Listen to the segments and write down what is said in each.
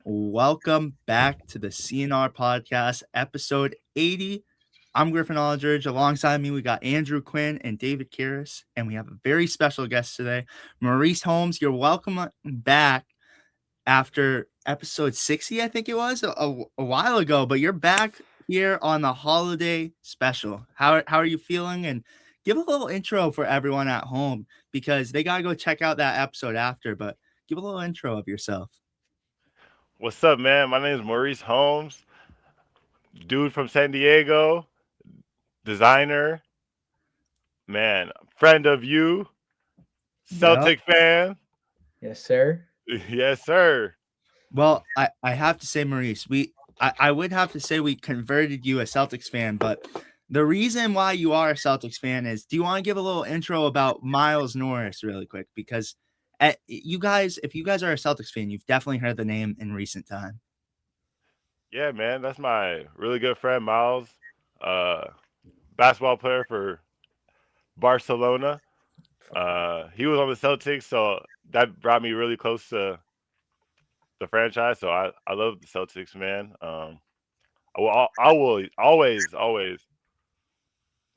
Welcome back to the CNR podcast, episode 80. I'm Griffin Aldrich. Alongside me, we got Andrew Quinn and David Caires, and we have a very special guest today, Maurice Holmes. You're welcome back after episode 60, I think it was, a while ago, but you're back here on the holiday special. How are you feeling? And give a little intro for everyone at home because they got to go check out that episode after, but give a little intro of yourself. What's up, man? My name is Maurice Holmes, dude from San Diego, designer, man, friend of you, Yep. Celtic fan. Yes, sir. Yes, sir. Well, I have to say, Maurice, I would have to say we converted you a Celtics fan, but the reason why you are a Celtics fan is, do you want to give a little intro about Miles Norris really quick? Because if you guys are a Celtics fan, you've definitely heard the name in recent time. Yeah, man, that's my really good friend Miles, uh, basketball player for Barcelona. He was on the Celtics, so that brought me really close to the franchise. So I love the Celtics, man. I will always.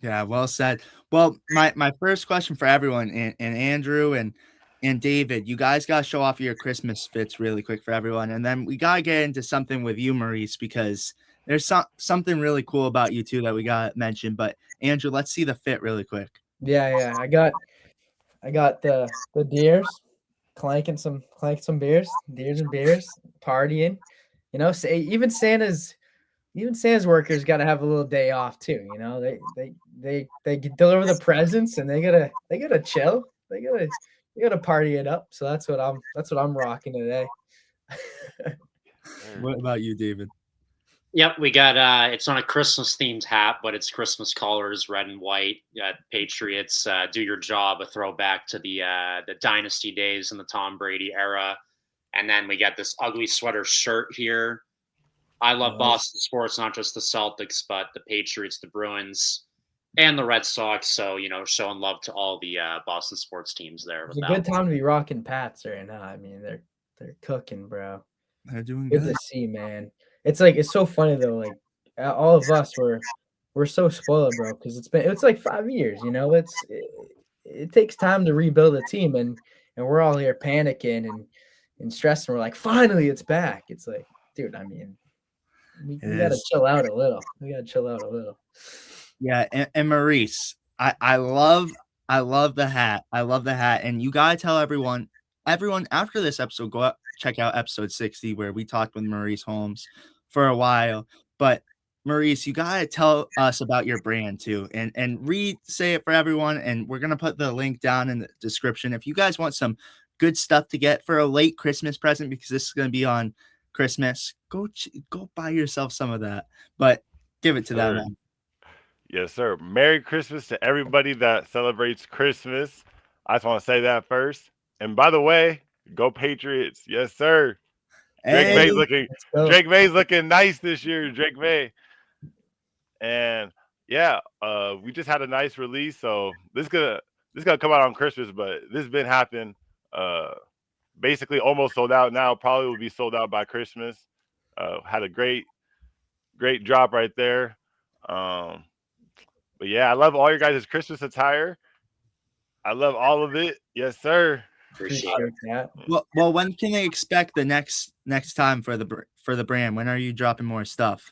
Yeah, well said. Well, my first question for everyone, and Andrew and David, you guys got to show off your Christmas fits really quick for everyone, and then we got to get into something with you, Maurice, because there's something really cool about you too that we got to mention. But Andrew, let's see the fit really quick. Yeah. I got the deers clanking some beers, deers and beers, partying. You know, say even Santa's workers got to have a little day off too. You know, they deliver the presents and they gotta chill. They gotta party it up. So that's what I'm rocking today. What about you, David? Yep, we got it's on a Christmas themed hat, but it's Christmas colors, red and white. Patriots, do your job, a throwback to the dynasty days in the Tom Brady era. And then we got this ugly sweater shirt here. I love Boston sports, not just the Celtics, but the Patriots, the Bruins, and the Red Sox. So, showing love to all the Boston sports teams there. It's a good time to be rocking Pats right now. I mean, they're cooking, bro. They're doing Good good. to see, man. It's so funny though. Like all of us we're so spoiled, bro, because it's like 5 years. You know, it takes time to rebuild a team, and we're all here panicking and stressing. We're like, finally, it's back. It's like, dude, I mean, we gotta chill out a little. Yeah, and Maurice, I love the hat. I love the hat, and you gotta tell everyone after this episode, go out, check out episode 60 where we talked with Maurice Holmes for a while. But Maurice, you gotta tell us about your brand too, and say it for everyone. And we're gonna put the link down in the description if you guys want some good stuff to get for a late Christmas present, because this is gonna be on Christmas. Go buy yourself some of that, but give it to them. Yes, sir. Merry Christmas to everybody that celebrates Christmas. I just want to say that first. And by the way, go Patriots. Yes, sir. Drake May's looking nice this year, Drake May. And yeah, we just had a nice release. So this gonna come out on Christmas, but this has been happening. Basically almost sold out now. Probably will be sold out by Christmas. Had a great drop right there. But yeah, I love all your guys' Christmas attire. I love all of it. Yes, sir. Appreciate that. Well, when can they expect the next time for the brand? When are you dropping more stuff?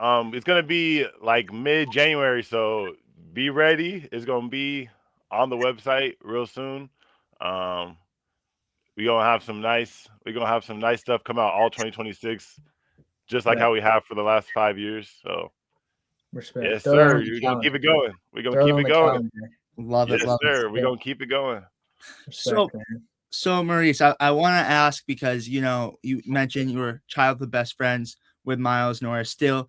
It's gonna be like mid-January, so be ready. It's gonna be on the website real soon. We're gonna have some nice stuff come out all 2026, just like how we have for the last 5 years. So respect. Yes, sir. We're gonna keep it going. Love it. Yes, sir. We're gonna keep it going. Respect, so Maurice, I want to ask, because you mentioned you were childhood best friends with Miles Norris, still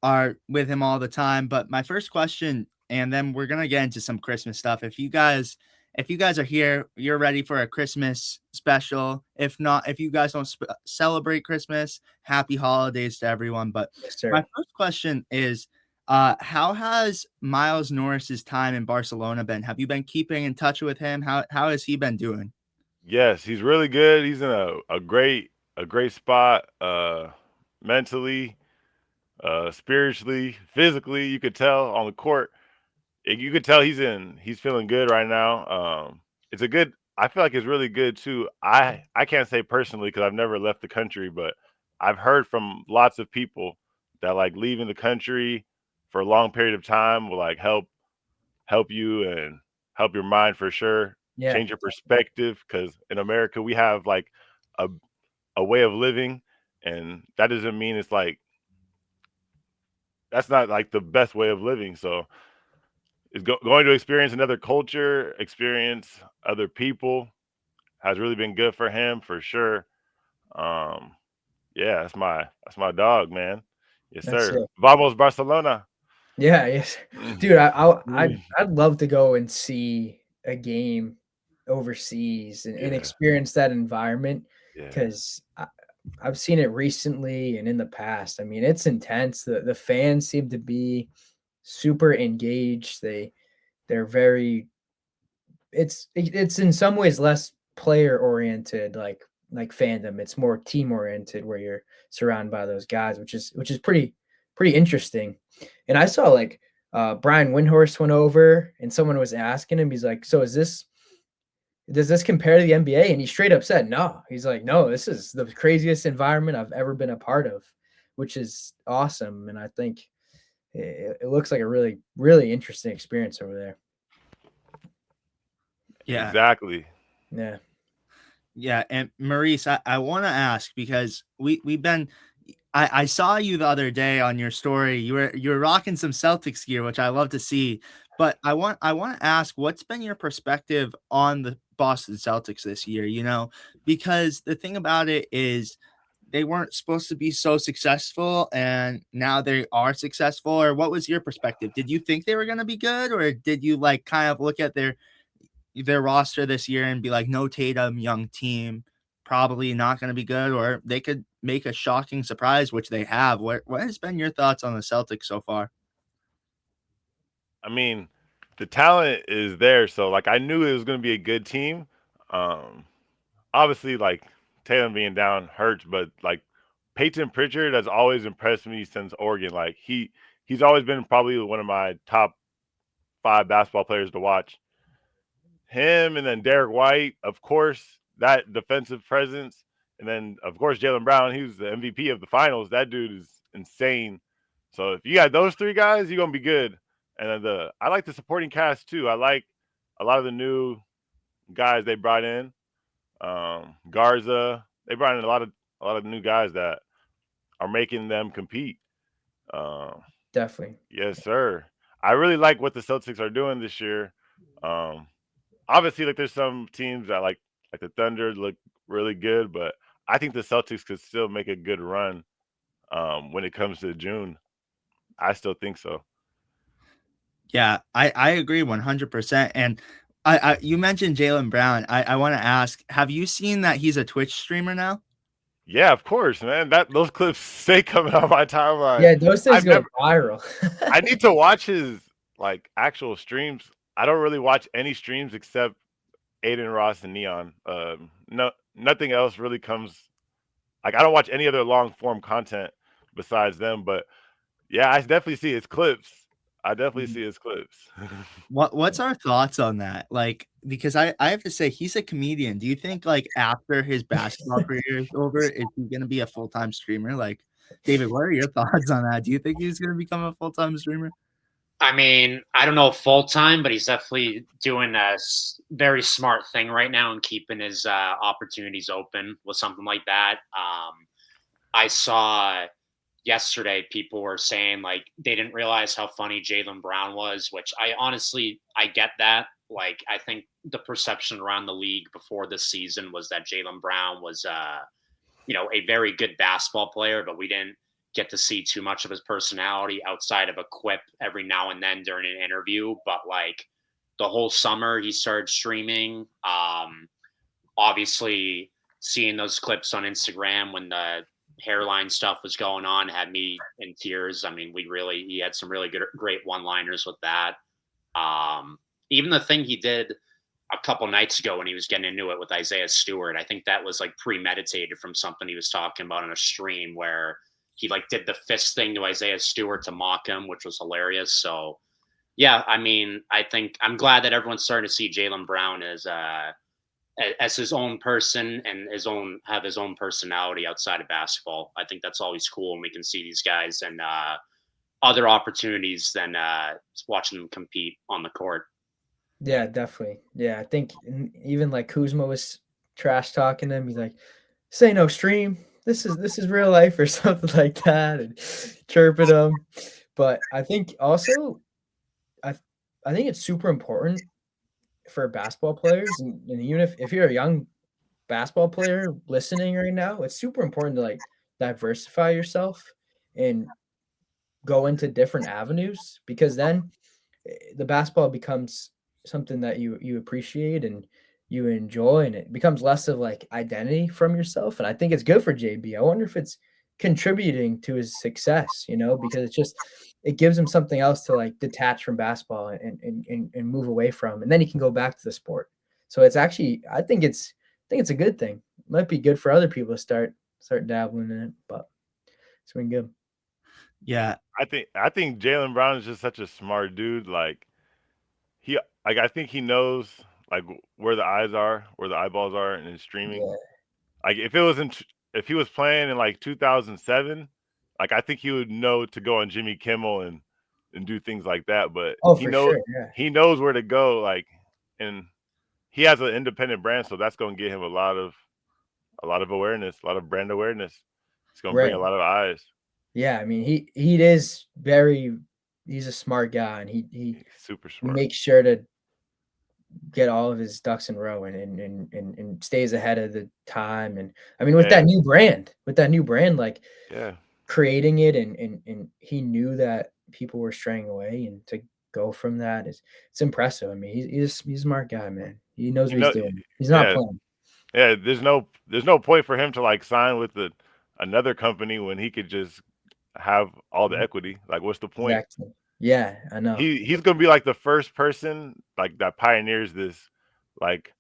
are with him all the time. But my first question, and then we're gonna get into some Christmas stuff. If you guys are here, you're ready for a Christmas special. If not, if you guys don't celebrate Christmas, happy holidays to everyone. But my first question is, how has Miles Norris's time in Barcelona been? Have you been keeping in touch with him? How has he been doing? Yes, he's really good. He's in a great a great spot, mentally, spiritually, physically. You could tell on the court. You could tell he's feeling good right now. It's a good. I feel like it's really good too. I can't say personally because I've never left the country, but I've heard from lots of people that like leaving the country for a long period of time will like help you and help your mind for sure. Yeah, Change your perspective because in America we have like a a way of living, and that doesn't mean it's like that's not like the best way of living. So is going to experience another culture, experience other people has really been good for him for sure. Um, yeah, that's my dog, man. Yes, that's sir. it. Vamos Barcelona. Yeah, yes, Mm, dude. mm, I'd love to go and see a game overseas and yeah, experience that environment yeah, because I've seen it recently and in the past. I mean, it's intense. The fans seem to be super engaged. They're very it's in some ways less player oriented like fandom. It's more team oriented where you're surrounded by those guys, which is pretty interesting. And I saw like Brian Windhorst went over and someone was asking him, he's like, so does this compare to the NBA? And he straight up said no. He's like, no, this is the craziest environment I've ever been a part of, which is awesome. And I think it looks like a really interesting experience over there. Yeah. exactly. Yeah. Yeah, and Maurice, I want to ask because we've been. I saw you the other day on your story. You were rocking some Celtics gear, which I love to see. But I want to ask, what's been your perspective on the Boston Celtics this year? Because the thing about it is they weren't supposed to be so successful, and now they are successful. Or what was your perspective? Did you think they were going to be good, or did you like kind of look at their roster this year and be like, no Tatum, young team, probably not going to be good, or they could make a shocking surprise, which they have. What has been your thoughts on the Celtics so far? I mean, the talent is there, so like I knew it was going to be a good team. Um, Obviously, like Tatum being down hurts, but like Peyton Pritchard has always impressed me since Oregon. Like he's always been probably one of my top 5 basketball players to watch. Him and then Derek White, of course, that defensive presence, and then of course Jalen Brown. He was the MVP of the finals. That dude is insane. So if you got those 3 guys, you're gonna be good. And then I like the supporting cast too. I like a lot of the new guys they brought in. Garza. They brought in a lot of new guys that are making them compete. Um, Definitely. yes, sir. I really like what the Celtics are doing this year. Um, Obviously, like there's some teams that like the Thunder look really good, but I think the Celtics could still make a good run when it comes to June. I still think so. Yeah, I agree 100%. And you mentioned Jalen Brown. I want to ask, have you seen that he's a Twitch streamer now? Yeah, of course, man. That those clips stay coming on my timeline. Yeah, those things I've go never. viral. I need to watch his like actual streams. I don't really watch any streams except Aiden Ross and Neon. No, nothing else really comes. Like I don't watch any other long form content besides them. But yeah, I definitely see his clips. I definitely see his clips. What's our thoughts on that? Like, because I have to say he's a comedian. Do you think like after his basketball career is over, is he gonna be a full-time streamer? Like, David, what are your thoughts on that? Do you think he's gonna become a full-time streamer? I mean, I don't know full time, but he's definitely doing a very smart thing right now and keeping his opportunities open with something like that. I saw yesterday people were saying like they didn't realize how funny Jalen Brown was, which I get that. Like I think the perception around the league before this season was that Jalen Brown was a very good basketball player, but we didn't get to see too much of his personality outside of a quip every now and then during an interview. But like the whole summer, he started streaming. Obviously, seeing those clips on Instagram when the hairline stuff was going on had me in tears. I mean, he had some really great one liners with that. Even the thing he did a couple nights ago when he was getting into it with Isaiah Stewart. I think that was like premeditated from something he was talking about in a stream where he like did the fist thing to Isaiah Stewart to mock him, which was hilarious. So yeah, I mean, I think I'm glad that everyone's starting to see Jaylen Brown as his own person and have his own personality outside of basketball. I think that's always cool, and we can see these guys and other opportunities than watching them compete on the court. Yeah, definitely. Yeah, I think even like Kuzma was trash talking him. He's like, "Say no stream. This is real life," or something like that, and chirping him. But I think also, I think it's super important for basketball players, and even if you're a young basketball player listening right now, it's super important to like diversify yourself and go into different avenues, because then the basketball becomes something that you appreciate and you enjoy, and it becomes less of like identity from yourself. And I think it's good for JB. I wonder if it's contributing to his success, because it gives him something else to like detach from basketball and move away from, and then he can go back to the sport. So it's actually, I think it's a good thing. It might be good for other people to start dabbling in it, but it's been good. Yeah, I think Jaylen Brown is just such a smart dude. Like I think he knows like where the eyes are, where the eyeballs are, in his streaming. Yeah. Like if he was playing in like 2007, like I think he would know to go on Jimmy Kimmel and do things like that. But Oh, for sure. Yeah. he knows where to go. Like, and he has an independent brand, so that's going to get him a lot of awareness, a lot of brand awareness. It's going to bring Right. a lot of eyes. Yeah, I mean, he is he's a smart guy, and He's super he smart. makes sure to get all of his ducks in a row and stays ahead of the time. And I mean, with that new brand, like Yeah. creating it, and he knew that people were straying away, and to go from that it's impressive. I mean, he's a smart guy, man. He knows what he's doing. He's not playing. Yeah, there's no point for him to like sign with another company when he could just have all the equity. Like, what's the point? Exactly. Yeah, I know. He's gonna be like the first person like that pioneers this, like,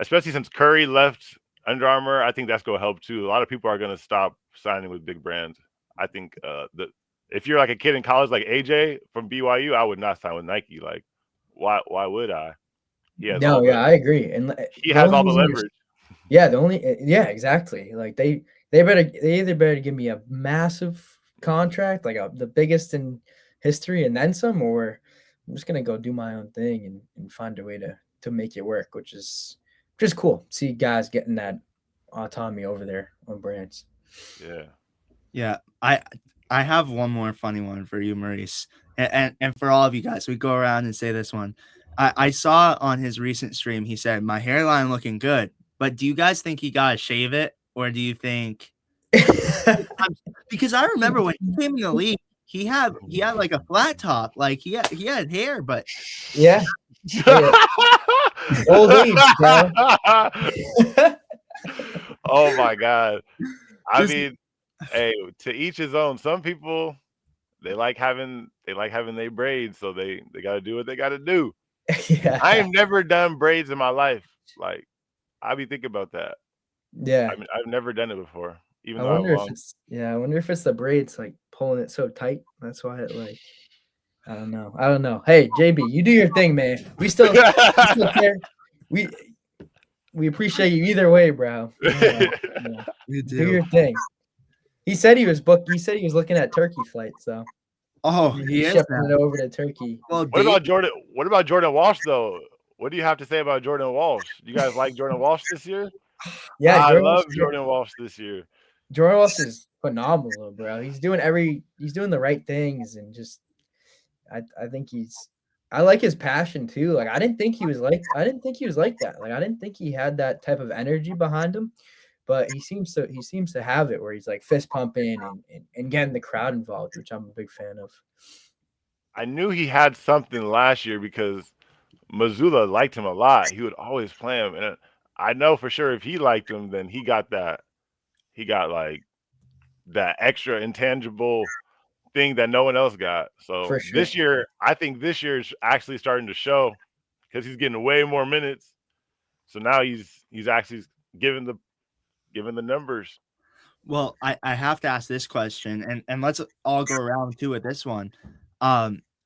especially since Curry left Under Armour. I think that's gonna help too. A lot of people are gonna stop signing with big brands. I think if you're like a kid in college like AJ from BYU, I would not sign with Nike. Like, why would I? He has I agree. And he has all the leverage. Yeah, exactly. Like they either better give me a massive contract, like the biggest in history, and then some, or I'm just gonna go do my own thing and find a way to make it work, which is cool. See guys getting that autonomy over there on brands. Yeah. I have one more funny one for you, Maurice, and for all of you guys. We go around and say this one. I saw on his recent stream, he said, "My hairline looking good." But do you guys think he got to shave it, or do you think? Because I remember when he came in the league, he had like a flat top, like he had hair, but yeah. Old age, bro. Oh my god! I mean, hey, to each his own. Some people they like having their braids, so they got to do what they got to do. Yeah. I have never done braids in my life. Like, I be thinking about that. Yeah. I mean, I've never done it before. Even I though wonder if it's the braids like pulling it so tight. That's why it like. I don't know. Hey, JB, you do your thing, man. We still care. We appreciate you either way, bro. You do your thing. He said he was booked. He said he was looking at Turkey flights, so. Oh, he is shipping it over to Turkey. Well, what about Jordan? What about Jordan Walsh though? What do you have to say about Jordan Walsh? You guys like Jordan Walsh this year? Yeah, I love Jordan Walsh this year. Jordan Walsh is phenomenal, bro. He's doing the right things, and just I think I like his passion too. Like I didn't think he was like that. Like I didn't think he had that type of energy behind him, but he seems to have it, where he's like fist pumping and getting the crowd involved, which I'm a big fan of. I knew he had something last year because Mazzulla liked him a lot. He would always play him, and I know for sure if he liked him, then he got that. He got like that extra intangible thing that no one else got. So For sure. this year, I think this year is actually starting to show, because he's getting way more minutes. So now he's actually given the numbers. Well, I have to ask this question, and let's all go around too with this one.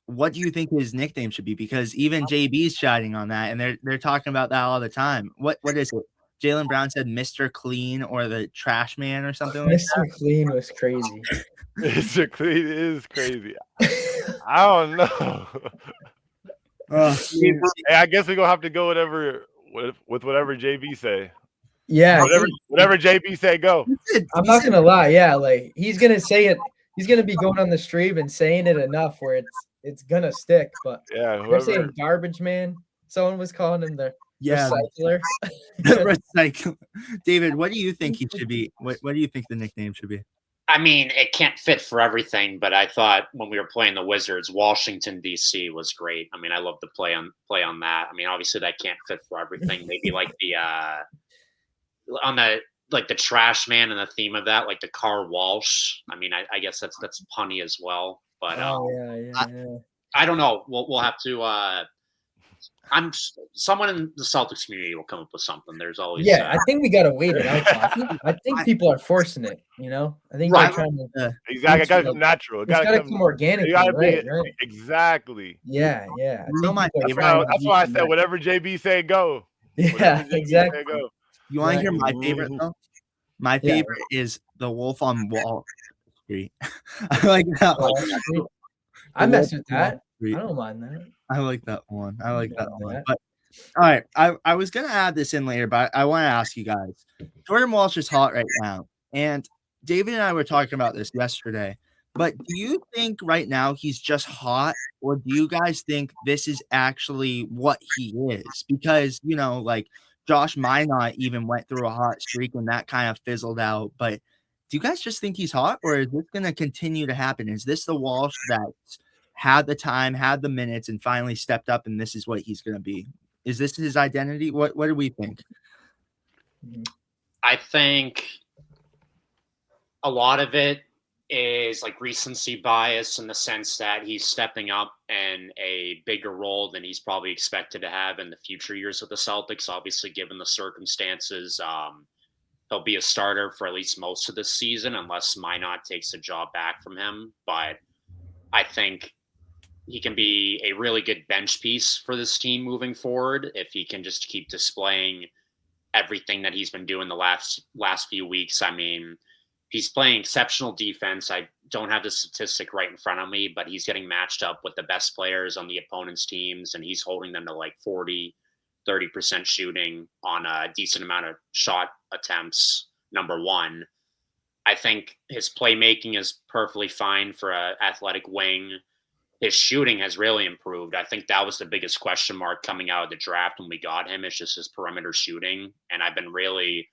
What do you think his nickname should be? Because even JB's shouting on that, and they're talking about that all the time. What is it? Jaylen Brown said Mr. Clean or the Trash Man or something like that. Mr. Clean was crazy. Mr. Clean is crazy. I don't know. Hey, I guess we're gonna have to go with whatever JB say. Yeah, whatever JB say, go. I'm not gonna lie. Yeah, like he's gonna say it. He's gonna be going on the stream and saying it enough where it's gonna stick. But yeah, they're saying garbage man. Someone was calling him the recycler. Recycle. David, what do you think he should be? What do you think the nickname should be? I mean, it can't fit for everything, but I thought when we were playing the Wizards, Washington D.C. was great. I mean, I love to play on that. I mean, obviously that can't fit for everything. Maybe like the on the trash man and the theme of that, like the car Walsh. I mean, I guess that's punny as well. But I don't know. We'll have to. Someone in the Celtics community will come up with something. There's always I think we gotta wait it out. I think people are forcing it. I think they're trying to exactly. It gotta come natural. It gotta come organically. Right? Exactly. Yeah. That's why I said whatever JB say, go. Yeah, exactly. Say, go. You want to hear my favorite though? My favorite is the Wolf on Wall Street. I like that one. I mess with that. I don't mind that. I like that one. But all right, I was gonna add this in later, but I want to ask you guys. Jordan Walsh is hot right now, and David and I were talking about this yesterday. But do you think right now he's just hot, or do you guys think this is actually what he is? Because like Josh Minot even went through a hot streak and that kind of fizzled out. But do you guys just think he's hot, or is this going to continue to happen? Is this the Walsh that had the time, had the minutes, and finally stepped up, and this is what he's going to be? Is this his identity? What do we think? I think a lot of it is like recency bias in the sense that he's stepping up in a bigger role than he's probably expected to have in the future years of the Celtics. Obviously, given the circumstances, he'll be a starter for at least most of the season unless Minot takes the job back from him. But I think he can be a really good bench piece for this team moving forward if he can just keep displaying everything that he's been doing the last few weeks. I mean, he's playing exceptional defense. I don't have the statistic right in front of me, but he's getting matched up with the best players on the opponent's teams, and he's holding them to like 40, 30% shooting on a decent amount of shot attempts, number one. I think his playmaking is perfectly fine for an athletic wing. His shooting has really improved. I think that was the biggest question mark coming out of the draft when we got him. It's just his perimeter shooting. And I've been really,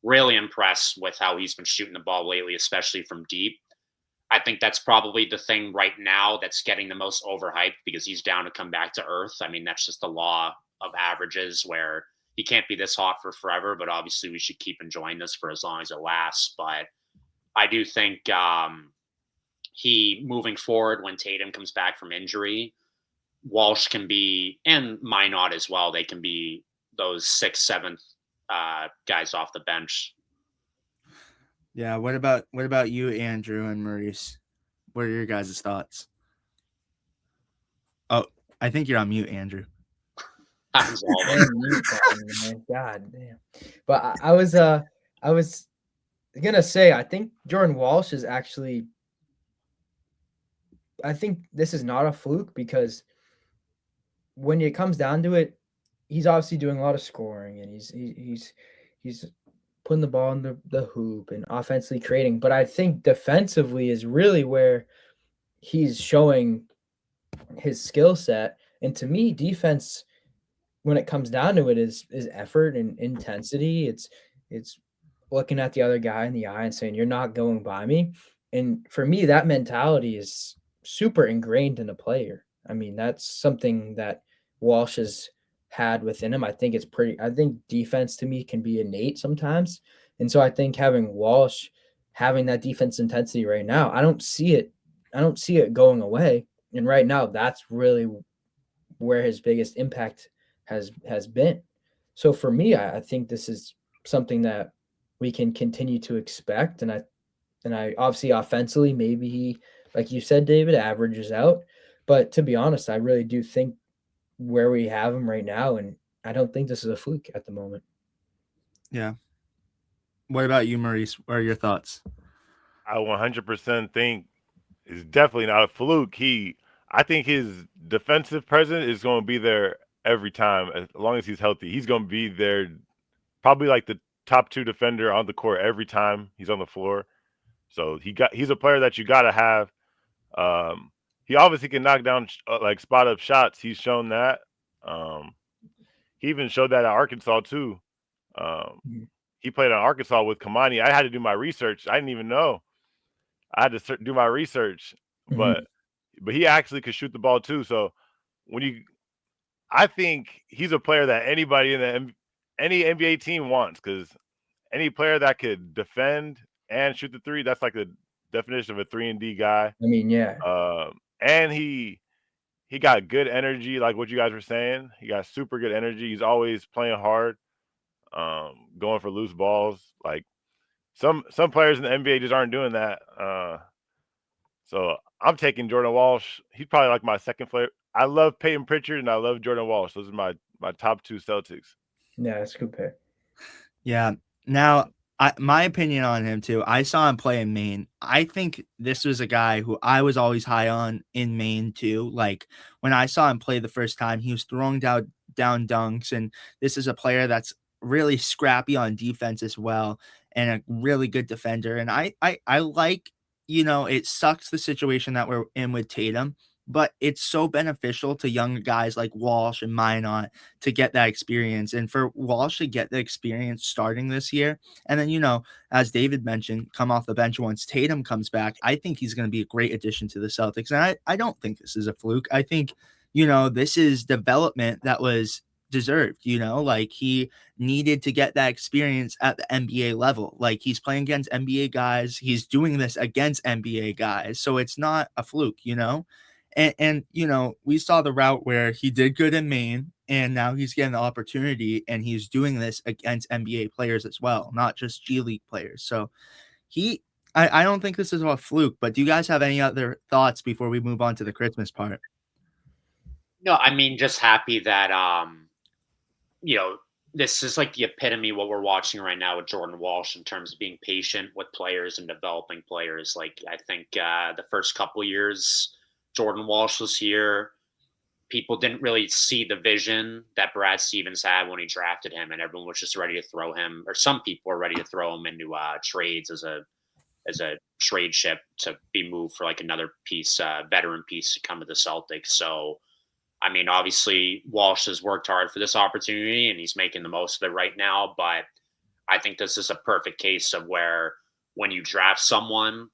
really impressed with how he's been shooting the ball lately, especially from deep. I think that's probably the thing right now that's getting the most overhyped because he's down to come back to earth. I mean, that's just the law of averages where he can't be this hot for forever, but obviously we should keep enjoying this for as long as it lasts. But I do think he moving forward when Tatum comes back from injury, Walsh can be, and Minot as well, they can be those 6th, 7th guys off the bench. Yeah. What about you, Andrew and Maurice? What are your guys' thoughts? Oh, I think you're on mute, Andrew. God damn. But I was gonna say, I think Jordan Walsh is actually, I think this is not a fluke because when it comes down to it, he's obviously doing a lot of scoring and he's putting the ball in the hoop and offensively creating. But I think defensively is really where he's showing his skill set. And to me, defense, when it comes down to it, is effort and intensity. It's looking at the other guy in the eye and saying, "You're not going by me." And for me, that mentality is super ingrained in a player. I mean, that's something that Walsh has had within him. I think defense to me can be innate sometimes. And so I think having Walsh having that defense intensity right now, I don't see it going away. And right now, that's really where his biggest impact has been. So for me, I think this is something that we can continue to expect. And I obviously offensively, maybe he, like you said, David, averages out. But to be honest, I really do think where we have him right now, and I don't think this is a fluke at the moment. Yeah. What about you, Maurice? What are your thoughts? I 100% think it's definitely not a fluke. I think his defensive presence is going to be there every time as long as he's healthy. He's going to be there, probably like the top 2 defender on the court every time he's on the floor. So he's a player that you got to have. He obviously can knock down like spot up shots. He's shown that. He even showed that at Arkansas too. Mhm. He played at Arkansas with Kamani. I had to do my research. I didn't even know. I had to do my research, but he actually could shoot the ball too. So I think he's a player that anybody in any NBA team wants, because any player that could defend and shoot the three, that's like the definition of a 3-and-D guy. I mean, yeah. And he got good energy, like what you guys were saying. He got super good energy. He's always playing hard, going for loose balls. Like some players in the NBA just aren't doing that. So I'm taking Jordan Walsh. He's probably like my second player. I love Peyton Pritchard and I love Jordan Walsh. Those are my top 2 Celtics. Yeah, that's a good pick. Yeah. Now, my opinion on him too. I saw him play in Maine. I think this was a guy who I was always high on in Maine too. Like when I saw him play the first time, he was throwing down dunks, and this is a player that's really scrappy on defense as well, and a really good defender. And I like, it sucks the situation that we're in with Tatum, but it's so beneficial to young guys like Walsh and Minot to get that experience, and for Walsh to get the experience starting this year. And then, as David mentioned, come off the bench once Tatum comes back. I think he's going to be a great addition to the Celtics. And I don't think this is a fluke. I think, this is development that was deserved. Like he needed to get that experience at the NBA level. Like he's playing against NBA guys. He's doing this against NBA guys. So it's not a fluke. And we saw the route where he did good in Maine, and now he's getting the opportunity, and he's doing this against NBA players as well, not just G League players. So I don't think this is a fluke, but do you guys have any other thoughts before we move on to the Christmas part? No, I mean, just happy that this is like the epitome of what we're watching right now with Jordan Walsh in terms of being patient with players and developing players. Like I think the first couple years Jordan Walsh was here, people didn't really see the vision that Brad Stevens had when he drafted him, and everyone was just ready to throw him, or some people were ready to throw him into trades as a trade ship to be moved for like another piece, veteran piece to come to the Celtics. So, I mean, obviously Walsh has worked hard for this opportunity and he's making the most of it right now. But I think this is a perfect case of where when you draft someone,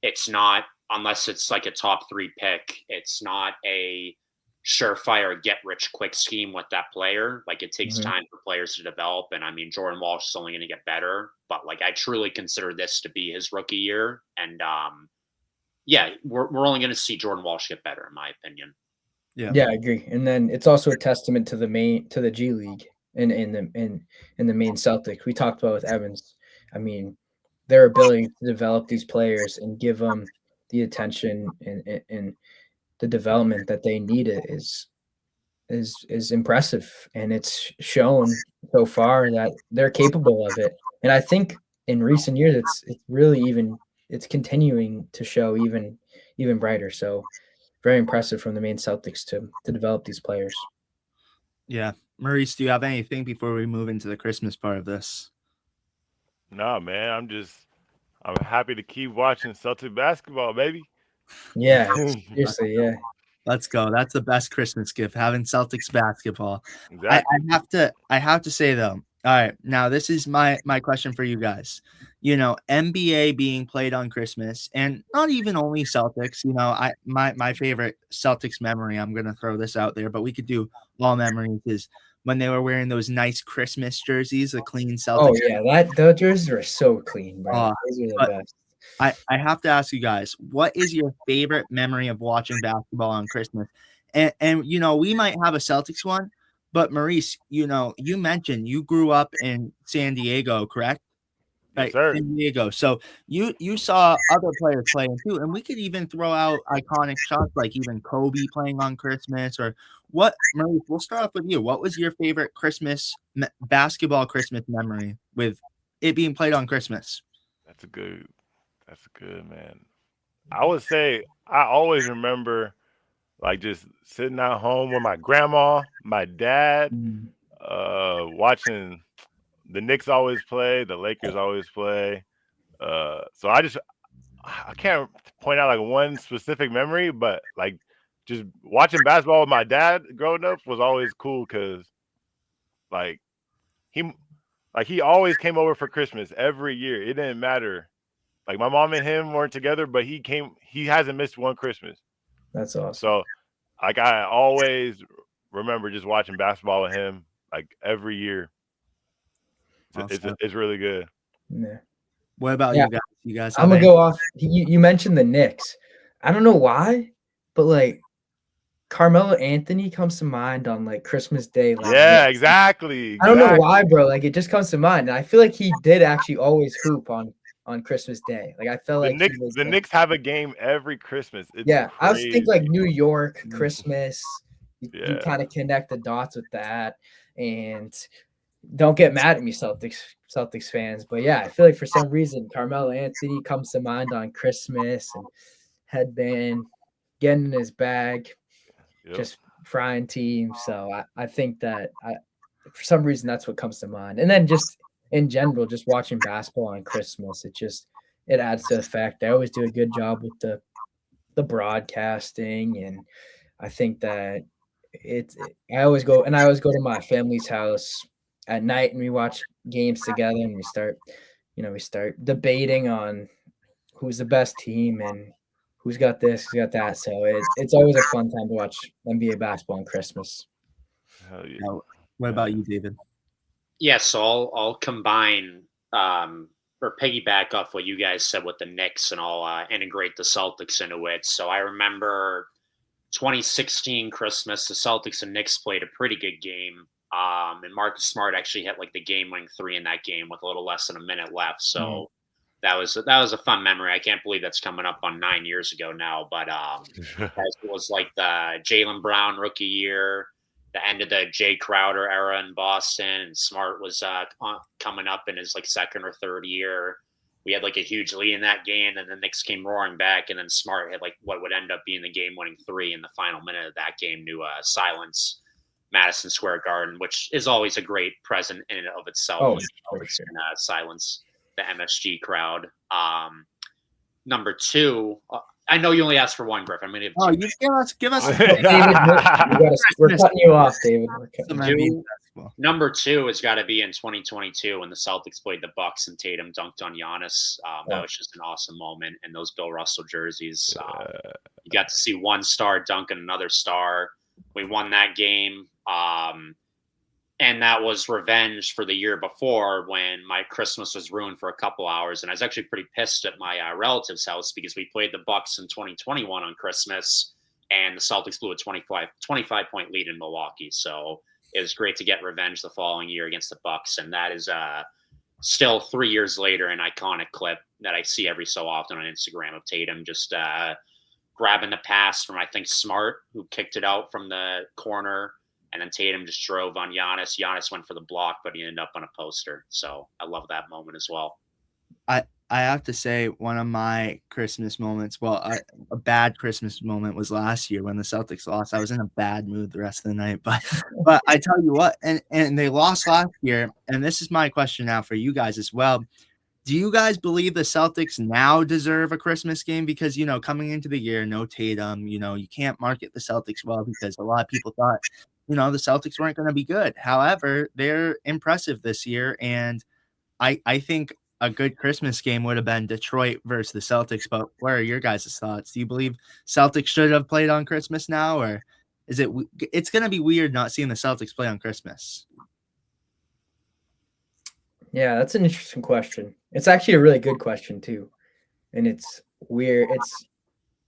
it's not, unless it's like a top 3 pick, it's not a surefire get rich quick scheme with that player. Like it takes time for players to develop. And I mean, Jordan Walsh is only going to get better, but like I truly consider this to be his rookie year. And we're only going to see Jordan Walsh get better, in my opinion. Yeah, I agree. And then it's also a testament to the G League and in the Maine Celtics. We talked about with Evans. I mean, their ability to develop these players and give them the attention and the development that they need is impressive, and it's shown so far that they're capable of it. And I think in recent years, it's really it's continuing to show even brighter. So very impressive from the Maine Celtics to develop these players. Yeah. Maurice, do you have anything before we move into the Christmas part of this? Nah, man, I'm happy to keep watching Celtic basketball, baby. Yeah, seriously, yeah. Let's go. That's the best Christmas gift, having Celtics basketball. Exactly. I have to say though. All right, now this is my question for you guys. NBA being played on Christmas, and not even only Celtics. My favorite Celtics memory. I'm gonna throw this out there, but we could do all memories. Is when they were wearing those nice Christmas jerseys, the clean Celtics. Oh yeah, those jerseys are so clean, bro. Those are the best. I have to ask you guys, what is your favorite memory of watching basketball on Christmas? And we might have a Celtics one, But Maurice, you mentioned you grew up in San Diego, correct? Yes, Right, sir. San Diego. So you saw other players playing too, and we could even throw out iconic shots like even Kobe playing on Christmas or what. Maurice, we'll start off with you. What was your favorite basketball Christmas memory with it being played on Christmas? That's a good, man. I would say I always remember like just sitting at home with my grandma, my dad, watching the Knicks always play, the Lakers always play. So I can't point out like one specific memory, but like just watching basketball with my dad growing up was always cool because like he he always came over for Christmas every year. It didn't matter. Like my mom and him weren't together, but he hasn't missed one Christmas. That's awesome. So like I always remember just watching basketball with him like every year. It's really good. Yeah. What about you guys? You guys I'm gonna go off. You mentioned the Knicks. I don't know why, but like Carmelo Anthony comes to mind on like Christmas Day. Like, yeah, exactly. I don't know why, bro. Like it just comes to mind, and I feel like he did actually always hoop on Christmas Day. Like I felt like the Knicks have a game every Christmas. It's crazy. I was thinking like New York Christmas. You kind of connect the dots with that, and don't get mad at me, Celtics fans, but yeah, I feel like for some reason Carmelo Anthony comes to mind on Christmas and headband, getting in his bag, just frying teams. So I think that for some reason that's what comes to mind. And then just in general, just watching basketball on Christmas, it adds to the fact. They always do a good job with the broadcasting, and I think that I always go to my family's house at night and we watch games together and we start debating on who's the best team and who's got this, who's got that. So it's always a fun time to watch NBA basketball on Christmas. Hell yeah. What about you, David? Yeah, so I'll combine or piggyback off what you guys said with the Knicks, and I'll integrate the Celtics into it. So I remember 2016 Christmas, the Celtics and Knicks played a pretty good game. And Marcus Smart actually hit like the game-winning three in that game with a little less than a minute left. So that was a fun memory. I can't believe that's coming up on 9 years ago now. But it was like the Jaylen Brown rookie year, the end of the Jay Crowder era in Boston, and Smart was coming up in his like second or third year. We had like a huge lead in that game, and the Knicks came roaring back, and then Smart had like what would end up being the game-winning three in the final minute of that game to silence Madison Square Garden, which is always a great present in and of itself. Silence the MSG crowd. Number two, I know you only asked for one, Griff. I'm going to give us. David, we're cutting you off, David. Number two has got to be in 2022 when the Celtics played the Bucks and Tatum dunked on Giannis. That was just an awesome moment. And those Bill Russell jerseys, you got to see one star dunk on another star. We won that game. And that was revenge for the year before when my Christmas was ruined for a couple hours. And I was actually pretty pissed at my relative's house because we played the Bucks in 2021 on Christmas and the Celtics blew a 25 point lead in Milwaukee. So it was great to get revenge the following year against the Bucks. And that is still 3 years later an iconic clip that I see every so often on Instagram of Tatum just grabbing the pass from, I think, Smart, who kicked it out from the corner. And then Tatum just drove on Giannis. Giannis went for the block, but he ended up on a poster. So I love that moment as well. I have to say one of my Christmas moments, a bad Christmas moment was last year when the Celtics lost. I was in a bad mood the rest of the night, but I tell you what, and they lost last year. And this is my question now for you guys as well. Do you guys believe the Celtics now deserve a Christmas game? Because, coming into the year, no Tatum, you can't market the Celtics well because a lot of people thought, the Celtics weren't going to be good. However, they're impressive this year. And I think a good Christmas game would have been Detroit versus the Celtics. But what are your guys' thoughts? Do you believe Celtics should have played on Christmas now? Or is it's going to be weird not seeing the Celtics play on Christmas? Yeah, that's an interesting question. It's actually a really good question too. And it's weird.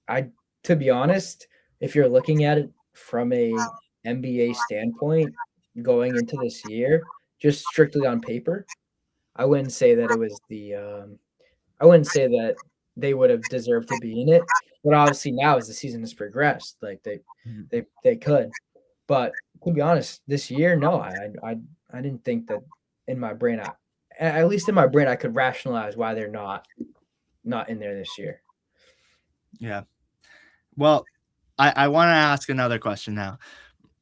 To be honest, if you're looking at it from a NBA standpoint, going into this year, just strictly on paper, I wouldn't say that it was I wouldn't say that they would have deserved to be in it. But obviously now as the season has progressed, like they could. But to be honest, this year, no, I didn't think that in my brain. At least in my brain, I could rationalize why they're not in there this year. Yeah. Well, I want to ask another question now.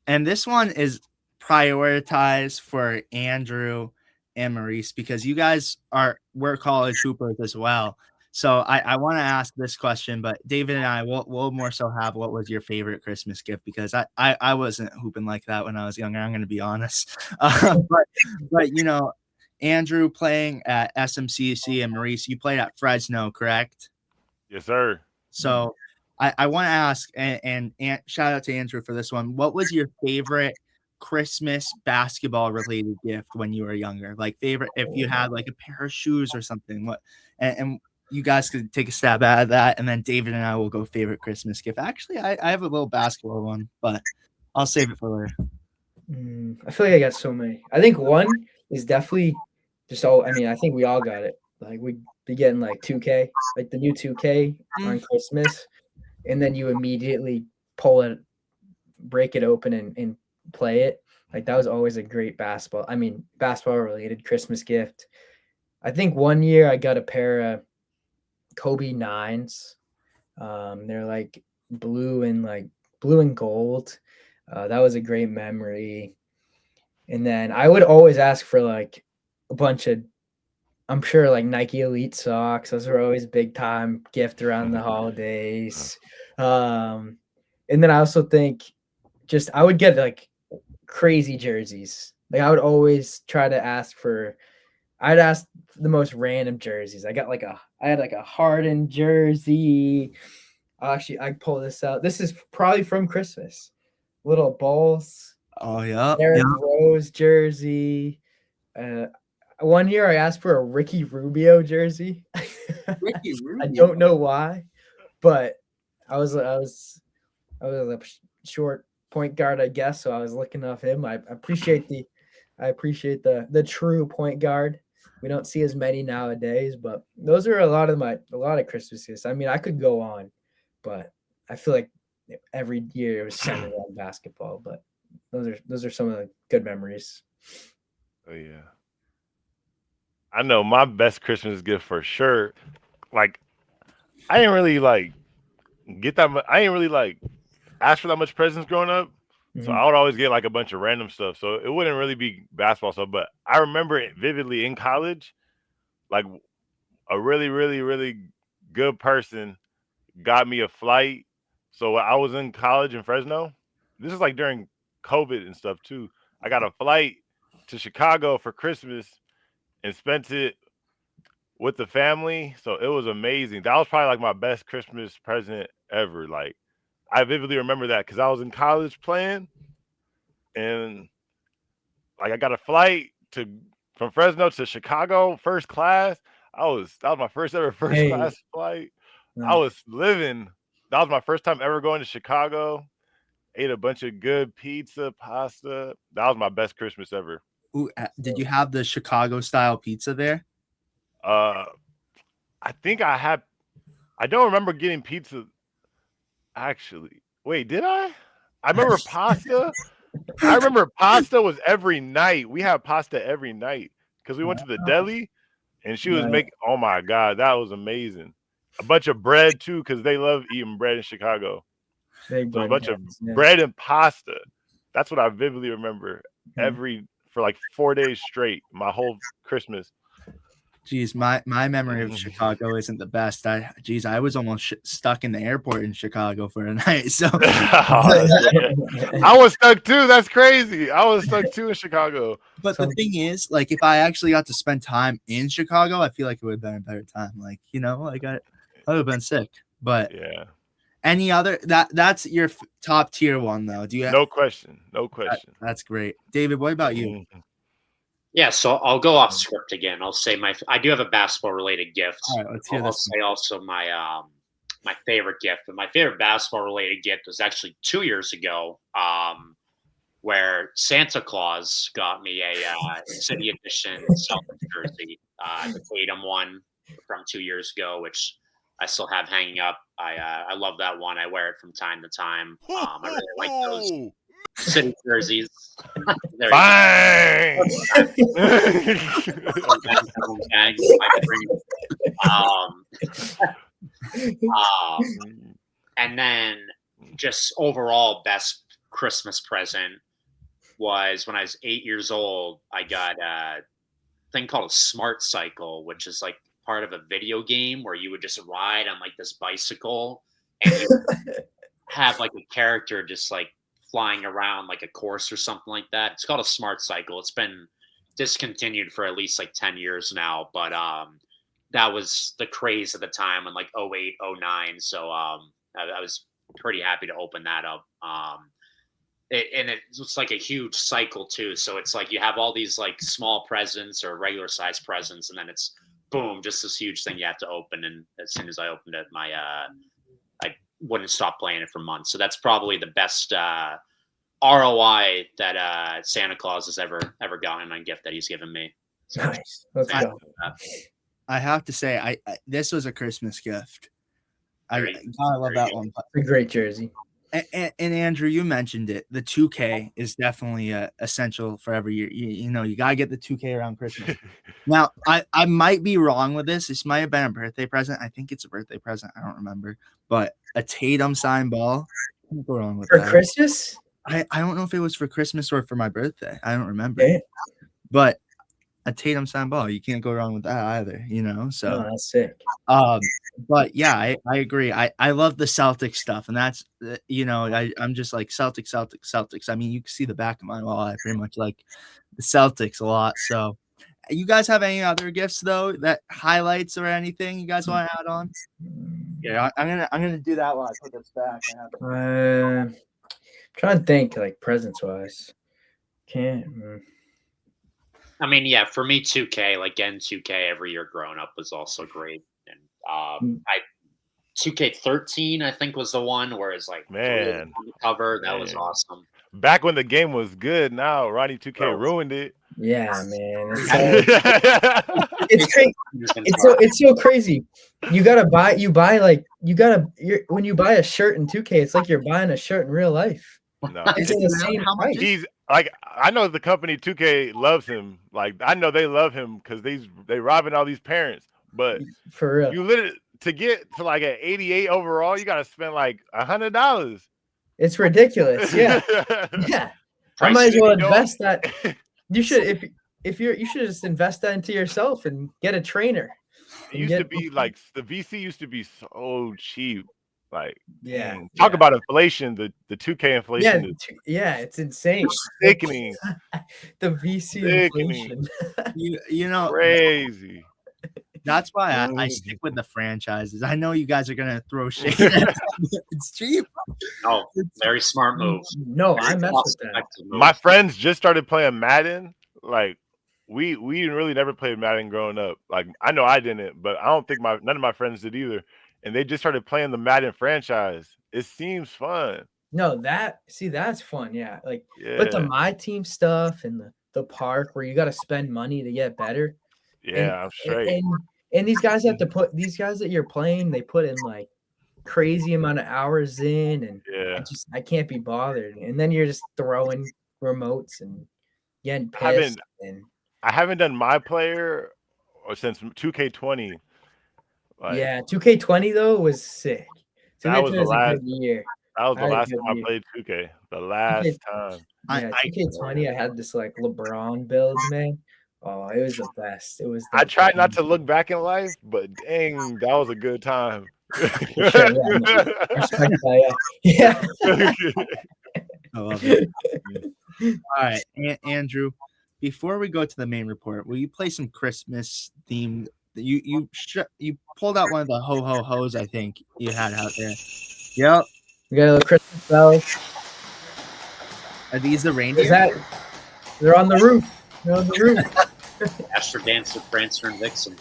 And this one is prioritized for Andrew and Maurice because you guys we're college hoopers as well. So I want to ask this question, but David and I will more so have what was your favorite Christmas gift because I wasn't hooping like that when I was younger. I'm going to be honest. But you know, Andrew playing at SMCC and Maurice, you played at Fresno, correct? Yes, sir. So I want to ask, and shout out to Andrew for this one. What was your favorite Christmas basketball related gift when you were younger? Like favorite, if you had like a pair of shoes or something. What and you guys could take a stab at that, and then David and I will go favorite Christmas gift. Actually, I have a little basketball one, but I'll save it for later. I feel like I got so many. I think one is definitely just all. I mean, I think we all got it. Like we'd be getting like 2K, like the new 2K on Christmas, and then you immediately pull it, break it open, and play it. Like that was always a great basketball related Christmas gift. I think one year I got a pair of Kobe 9s. They're like blue and gold. That was a great memory. And then I would always ask for like a bunch of, I'm sure like Nike Elite socks. Those were always big time gift around the holidays. And then I also think I would get like crazy jerseys. Like I would always try to I'd ask the most random jerseys. I had like a Harden jersey. Actually, I pull this out. This is probably from Christmas. Little Bulls. Oh yeah. Derrick Rose jersey. One year I asked for a Ricky Rubio jersey. Ricky Rubio. I don't know why, but I was a short point guard, I guess. So I was looking off him. I appreciate the true point guard. We don't see as many nowadays, but those are a lot of Christmas gifts. I mean, I could go on, but I feel like every year it was centered on basketball. But those are some of the good memories. Oh yeah. I know my best Christmas gift for sure. Like, I didn't really like get that much. I didn't really like ask for that much presents growing up. So I would always get like a bunch of random stuff. So it wouldn't really be basketball stuff. But I remember it vividly in college, like a really, really, really good person got me a flight. So when I was in college in Fresno, this is like during COVID and stuff too. I got a flight to Chicago for Christmas and spent it with the family. So it was amazing. That was probably like my best Christmas present ever. Like I vividly remember that because I was in college playing, and like I got a flight from Fresno to Chicago, first class. That was my first ever first class flight. Nice. I was living. That was my first time ever going to Chicago. Ate a bunch of good pizza, pasta. That was my best Christmas ever. Ooh, did you have the Chicago style pizza there? I think I had. I don't remember getting pizza. Actually, wait, did I? I remember pasta. I remember pasta was every night. We had pasta every night because we went to the deli, and she was making. Oh my god, that was amazing. A bunch of bread too, because they love eating bread in Chicago. So a bunch of bread and pasta. That's what I vividly remember for like 4 days straight. My whole Christmas. Geez, my memory of Chicago isn't the best. I was almost stuck in the airport in Chicago for a night. So I was stuck too. That's crazy. I was stuck too in Chicago. But the thing is, like, if I actually got to spend time in Chicago, I feel like it would have been a better time. Like, you know, like I would have been sick. But yeah. Any other that's your top tier one though? Do you have, no question? That's great, David. What about you? Yeah, so I'll go off script again. I'll say I do have a basketball related gift. All right, let's hear this. I'll say also my my favorite gift, but my favorite basketball related gift was actually 2 years ago. where Santa Claus got me a City Edition Celtics jersey, the Tatum one from 2 years ago, which I still have hanging up. I love that one. I wear it from time to time. I really like those City jerseys. There Bang! And then just overall best Christmas present was when I was 8 years old. I got a thing called a Smart Cycle, which is like part of a video game where you would just ride on like this bicycle and you have like a character just like flying around like a course or something like that. It's called a Smart Cycle. It's been discontinued for at least like 10 years now, but that was the craze at the time in like 08, 09. So I was pretty happy to open that up. And it's like a huge cycle too. So it's like you have all these like small presents or regular size presents, and then it's boom, just this huge thing you have to open. And as soon as I opened it, I wouldn't stop playing it for months. So that's probably the best ROI that Santa Claus has ever gotten on a gift that he's given me. So Nice. Let's go. I have to say, I this was a Christmas gift. I love that one. It's a great jersey. And Andrew, you mentioned it. The 2K is definitely essential for every year. You know, you gotta get the 2K around Christmas. Now, I might be wrong with this. This might have been a birthday present. I think it's a birthday present. I don't remember. But a Tatum signed ball. Can't go wrong with For that. Christmas? I don't know if it was for Christmas or for my birthday. I don't remember. Yeah. But a Tatum signed ball, you can't go wrong with that either, you know. So that's sick. But yeah, I agree. I love the Celtics stuff, and that's you know, I'm just like Celtics. I mean, you can see the back of my wall. I pretty much like the Celtics a lot. So, you guys have any other gifts though, that highlights or anything you guys want to add on? Yeah, I'm gonna do that while I put this back. Trying to think like presents wise. Can't. I mean, yeah, for me, 2K, like getting 2K every year growing up was also great. And 2K13, I think, was the one where it's like, man, on the cover. That was awesome. Back when the game was good, now Ronnie 2K ruined it. Yeah, man. It's crazy. It's so crazy. You when you buy a shirt in 2K, it's like you're buying a shirt in real life. No, it's insane. He's like, I know the company 2K loves him. Like, I know they love him because they robbing all these parents. But for real, you literally to get to like an 88 overall, you got to spend like $100. It's ridiculous. Yeah, yeah. I might as well invest that. You should you should just invest that into yourself and get a trainer. It used to be like the VC used to be so cheap. Like, yeah, talk about inflation, the 2K inflation. Yeah, it's insane. Sickening. The VC inflation. You know, crazy. That's why I stick with the franchises. I know you guys are gonna throw shade. It's cheap. Oh, very smart move. No, I mess with that. My friends just started playing Madden. Like, we really never played Madden growing up. Like, I know I didn't, but I don't think none of my friends did either. And they just started playing the Madden franchise. It seems fun. No, that's fun. Yeah, but the My Team stuff and the park where you got to spend money to get better. Yeah, I'm straight. And these guys have to these guys that you're playing, they put in like crazy amount of hours in, and I can't be bothered. And then you're just throwing remotes and getting pissed. I haven't done my player since 2K20. Yeah, 2K20 though was sick. That was the last year. That was the last time I played 2K. The last time. Yeah, 2K20, I had this like LeBron build, man. Oh, it was the best. It was. I tried not to look back in life, but dang, that was a good time. Sure, yeah. I love it. All right, Andrew. Before we go to the main report, will you play some Christmas themed? You pulled out one of the ho ho hos. I think you had out there. Yep. We got a little Christmas bells. Are these the reindeer? They're on the roof. They're on the roof. Asher Dancer, Prancer, and Vixen.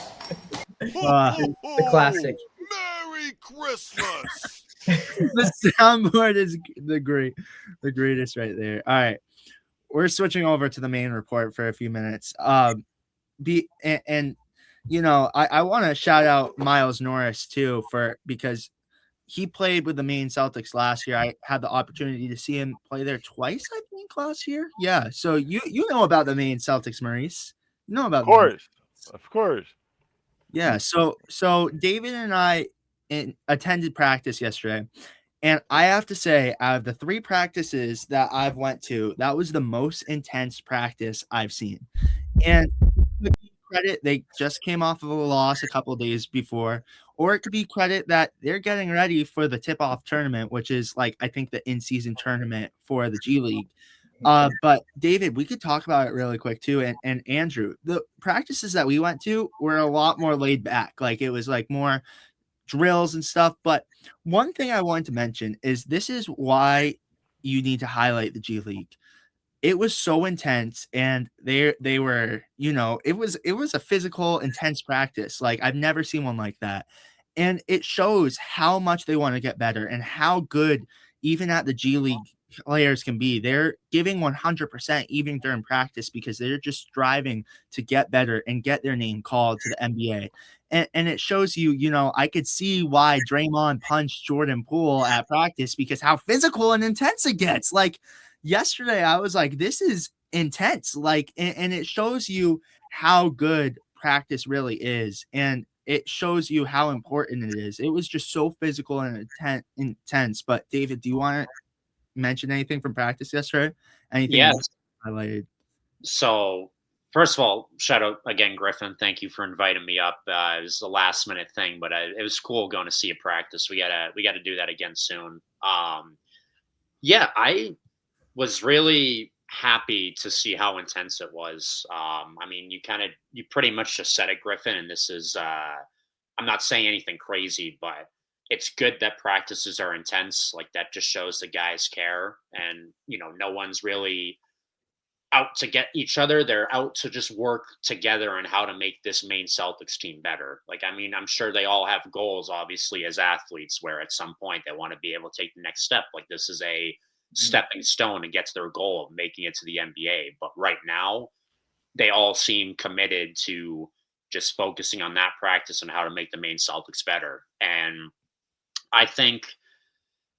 The classic. Merry Christmas. The soundboard is the greatest right there. All right. we're switching over to the main report for a few minutes. You know, I want to shout out Miles Norris too because he played with the Maine Celtics last year. I had the opportunity to see him play there twice, I think, last year. Yeah. So you know about the Maine Celtics, Maurice. You know about Of course. Yeah. So David and I attended practice yesterday. And I have to say, out of the 3 practices that I've went to, that was the most intense practice I've seen. And credit, they just came off of a loss a couple of days before, or it could be credit that they're getting ready for the tip-off tournament, which is like I think the in-season tournament for the G League. But David, we could talk about it really quick too, and Andrew, the practices that we went to were a lot more laid back. Like it was like more drills and stuff. But one thing I wanted to mention is this is why you need to highlight the G League. It was so intense, and they were, you know, it was a physical, intense practice. Like I've never seen one like that. And it shows how much they want to get better and how good even at the G League players can be. They're giving 100% even during practice because they're just striving to get better and get their name called to the NBA. And it shows you, you know, I could see why Draymond punched Jordan Poole at practice because how physical and intense it gets. Like yesterday, I was like, this is intense. Like, and it shows you how good practice really is. And it shows you how important it is. It was just so physical and intense. But David, do you want to mention anything from practice yesterday? Anything Yes. highlighted? So first of all, shout out again, Griffin. Thank you for inviting me up. It was a last minute thing, but it was cool going to see a practice. We gotta do that again soon. Yeah, I was really happy to see how intense it was. I mean, you pretty much just said it, Griffin, and this is I'm not saying anything crazy, but it's good that practices are intense. Like that just shows the guys care, and you know, no one's really out to get each other. They're out to just work together on how to make this Maine Celtics team better. Like, I mean, I'm sure they all have goals, obviously, as athletes, where at some point they want to be able to take the next step. Like, this is a stepping stone to get to their goal of making it to the NBA. But right now, they all seem committed to just focusing on that practice and how to make the Maine Celtics better. And I think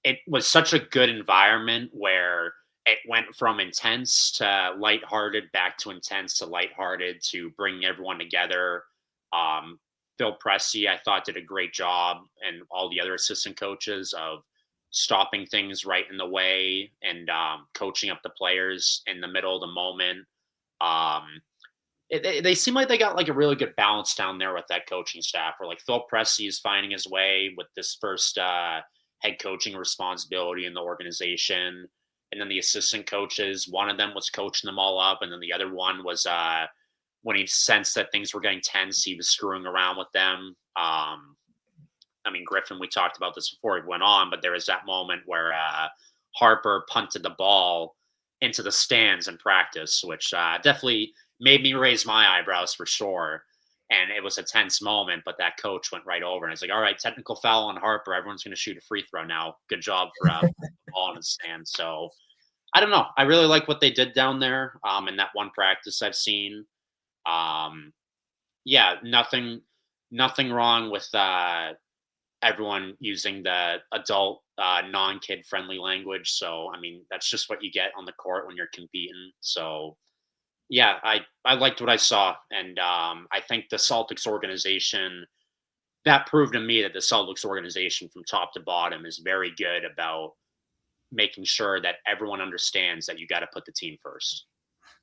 it was such a good environment where it went from intense to lighthearted, back to intense to lighthearted, to bringing everyone together. Phil Pressey, I thought, did a great job, and all the other assistant coaches of stopping things right in the way and coaching up the players in the middle of the moment. They seem like they got like a really good balance down there with that coaching staff. Where like Phil Pressey is finding his way with this first head coaching responsibility in the organization. And then the assistant coaches, one of them was coaching them all up. And then the other one was when he sensed that things were getting tense, he was screwing around with them. I mean, Griffin, we talked about this before it went on, but there was that moment where Harper punted the ball into the stands in practice, which definitely made me raise my eyebrows for sure. And it was a tense moment, but that coach went right over and it's like, all right, technical foul on Harper. Everyone's going to shoot a free throw now. Good job for the ball in the stand. So I don't know. I really like what they did down there in that one practice I've seen. Yeah, nothing wrong with everyone using the adult, non-kid friendly language. So, I mean, that's just what you get on the court when you're competing. So, yeah, I liked what I saw. And I think the Celtics organization, that proved to me that the Celtics organization from top to bottom is very good about making sure that everyone understands that you got to put the team first.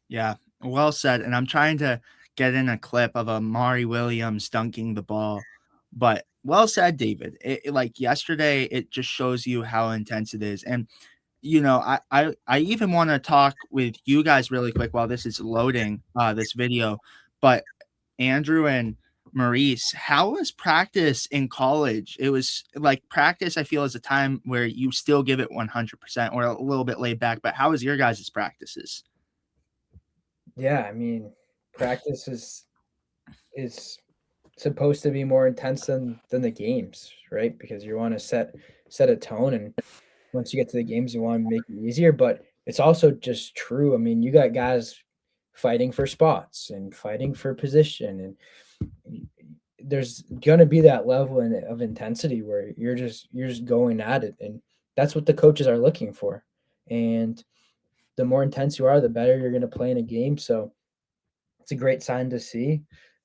Yeah, well said. And I'm trying to get in a clip of a Maury Williams dunking the ball, but well said, David. Like yesterday, it just shows you how intense it is. And you know, I even want to talk with you guys really quick while this is loading this video. But Andrew and Maurice, how was practice in college? It was like practice, I feel, is a time where you still give it 100% or a little bit laid back. But how was your guys' practices? Yeah, I mean, practice is supposed to be more intense than the games, right? Because you want to set a tone, and once you get to the games, you want to make it easier. But it's also just true. I mean, you got guys fighting for spots and fighting for position, and there's gonna be that level of intensity where you're just going at it, and that's what the coaches are looking for. And the more intense you are, the better you're gonna play in a game. So it's a great sign to see,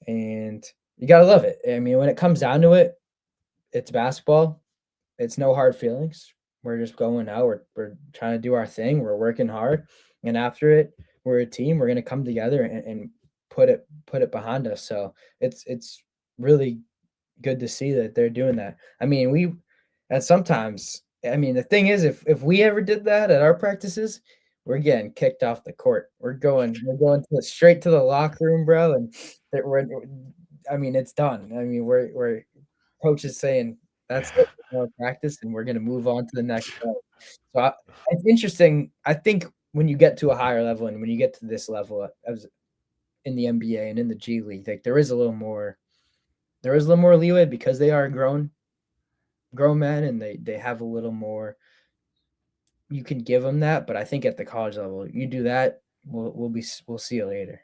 and you gotta love it. I mean, when it comes down to it, it's basketball. It's no hard feelings. We're just going out. We're trying to do our thing. We're working hard, and after it, we're a team. We're gonna come together and put it behind us. So it's really good to see that they're doing that. I mean, and sometimes, I mean, the thing is, if we ever did that at our practices, we're getting kicked off the court. We're going straight to the locker room, bro, and I mean, it's done. I mean, we're coach is saying that's it, practice, and we're gonna move on to the next play. So it's interesting. I think when you get to a higher level and when you get to this level as in the NBA and in the G League, like there is a little more leeway because they are grown men and they have a little more. You can give them that, but I think at the college level, you do that, we'll see you later.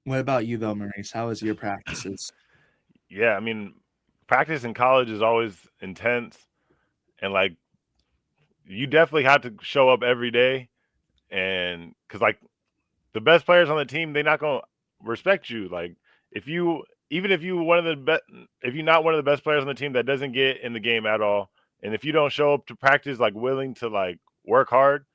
What about you though, Maurice? How was your practices? Yeah, I mean, practice in college is always intense, and like you definitely have to show up every day, and because like the best players on the team, they're not gonna respect you. Like if you even if you one of the best, if you're not one of the best players on the team that doesn't get in the game at all, and if you don't show up to practice like willing to like work hard,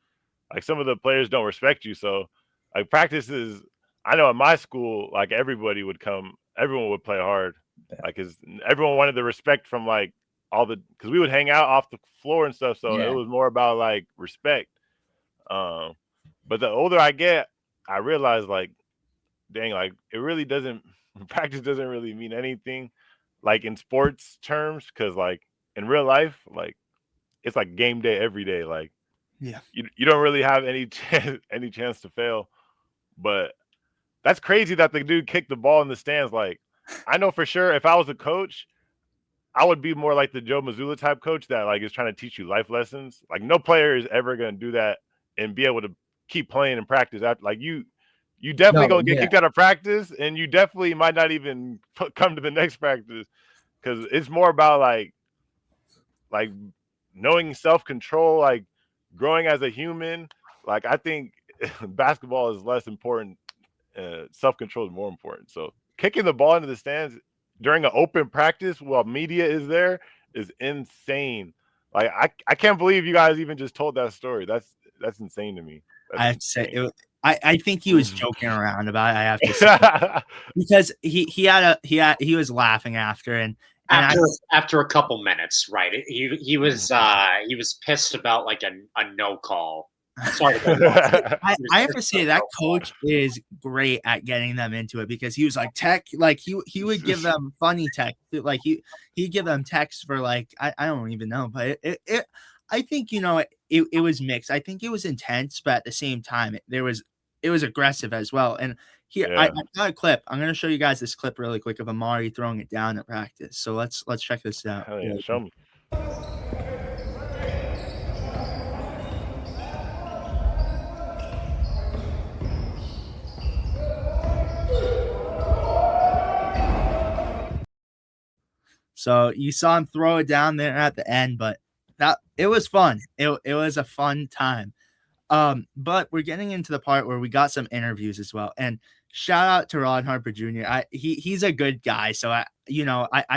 like some of the players don't respect you. So like practice is, I know at my school, like everyone would play hard, like cause everyone wanted the respect from like because we would hang out off the floor and stuff. So it was more about like respect. But the older I get, I realize like, dang, like it really doesn't practice doesn't really mean anything, like in sports terms, because like in real life, like it's like game day every day. Like Yeah. you don't really have any chance to fail. But that's crazy that the dude kicked the ball in the stands. Like I know for sure if I was a coach, I would be more like the Joe Mazzulla type coach that like is trying to teach you life lessons. Like no player is ever gonna do that and be able to keep playing and practice after. Like you definitely gonna get kicked out of practice, and you definitely might not even come to the next practice because it's more about like knowing self control, like growing as a human. Like I think basketball is less important. Self control is more important. So kicking the ball into the stands during an open practice while media is there is insane. Like I can't believe you guys even just told that story. That's insane to me. I have to say, I think he was joking around about it. I have to say because he was laughing after and after a couple minutes, right? He was pissed about like a no call. Sorry. I have to say that coach is great at getting them into it because he was like tech, like he would give them funny tech, like he'd give them text for like I don't even know, but it I think it was mixed. I think it was intense, but at the same time it was aggressive as well. And here I got a clip. I'm gonna show you guys this clip really quick of Amari throwing it down at practice. So let's check this out. Hell yeah, show me. So you saw him throw it down there at the end, but it was fun. It was a fun time. But we're getting into the part where we got some interviews as well. And shout out to Ron Harper Jr. He's a good guy. So I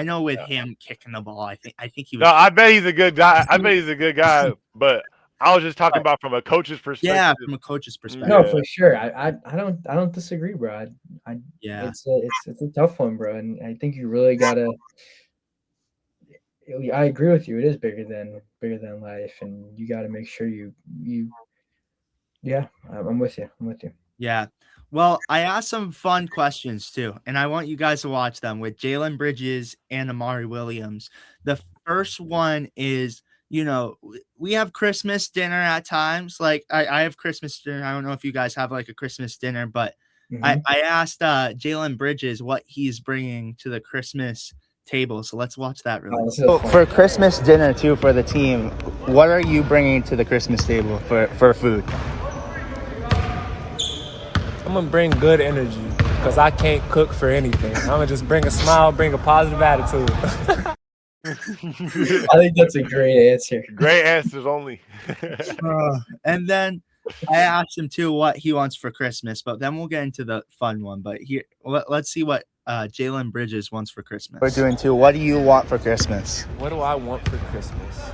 know with him kicking the ball, I think he was. No, I bet he's a good guy. But I was just talking about from a coach's perspective. Yeah, from a coach's perspective. No, for sure. I don't disagree, bro. Yeah, it's a tough one, bro. And I think you really gotta. I agree with you. It is bigger than life, and you got to make sure you. Yeah, I'm with you. Yeah. Well, I asked some fun questions too, and I want you guys to watch them with Jalen Bridges and Amari Williams. The first one is, we have Christmas dinner at times. Like I have Christmas dinner. I don't know if you guys have like a Christmas dinner, but I asked Jalen Bridges what he's bringing to the Christmas table. So let's watch that really. Oh, this is So fun. for Christmas dinner too for the team, what are you bringing to the Christmas table for food? I'm gonna bring good energy because I can't cook for anything. I'm gonna just bring a smile, bring a positive attitude. I think that's a great answer. Great answers only. And then I asked him too what he wants for Christmas, but then we'll get into the fun one. But here, let's see what Jalen Bridges wants for Christmas. We're doing too. What do you want for Christmas? What do I want for Christmas?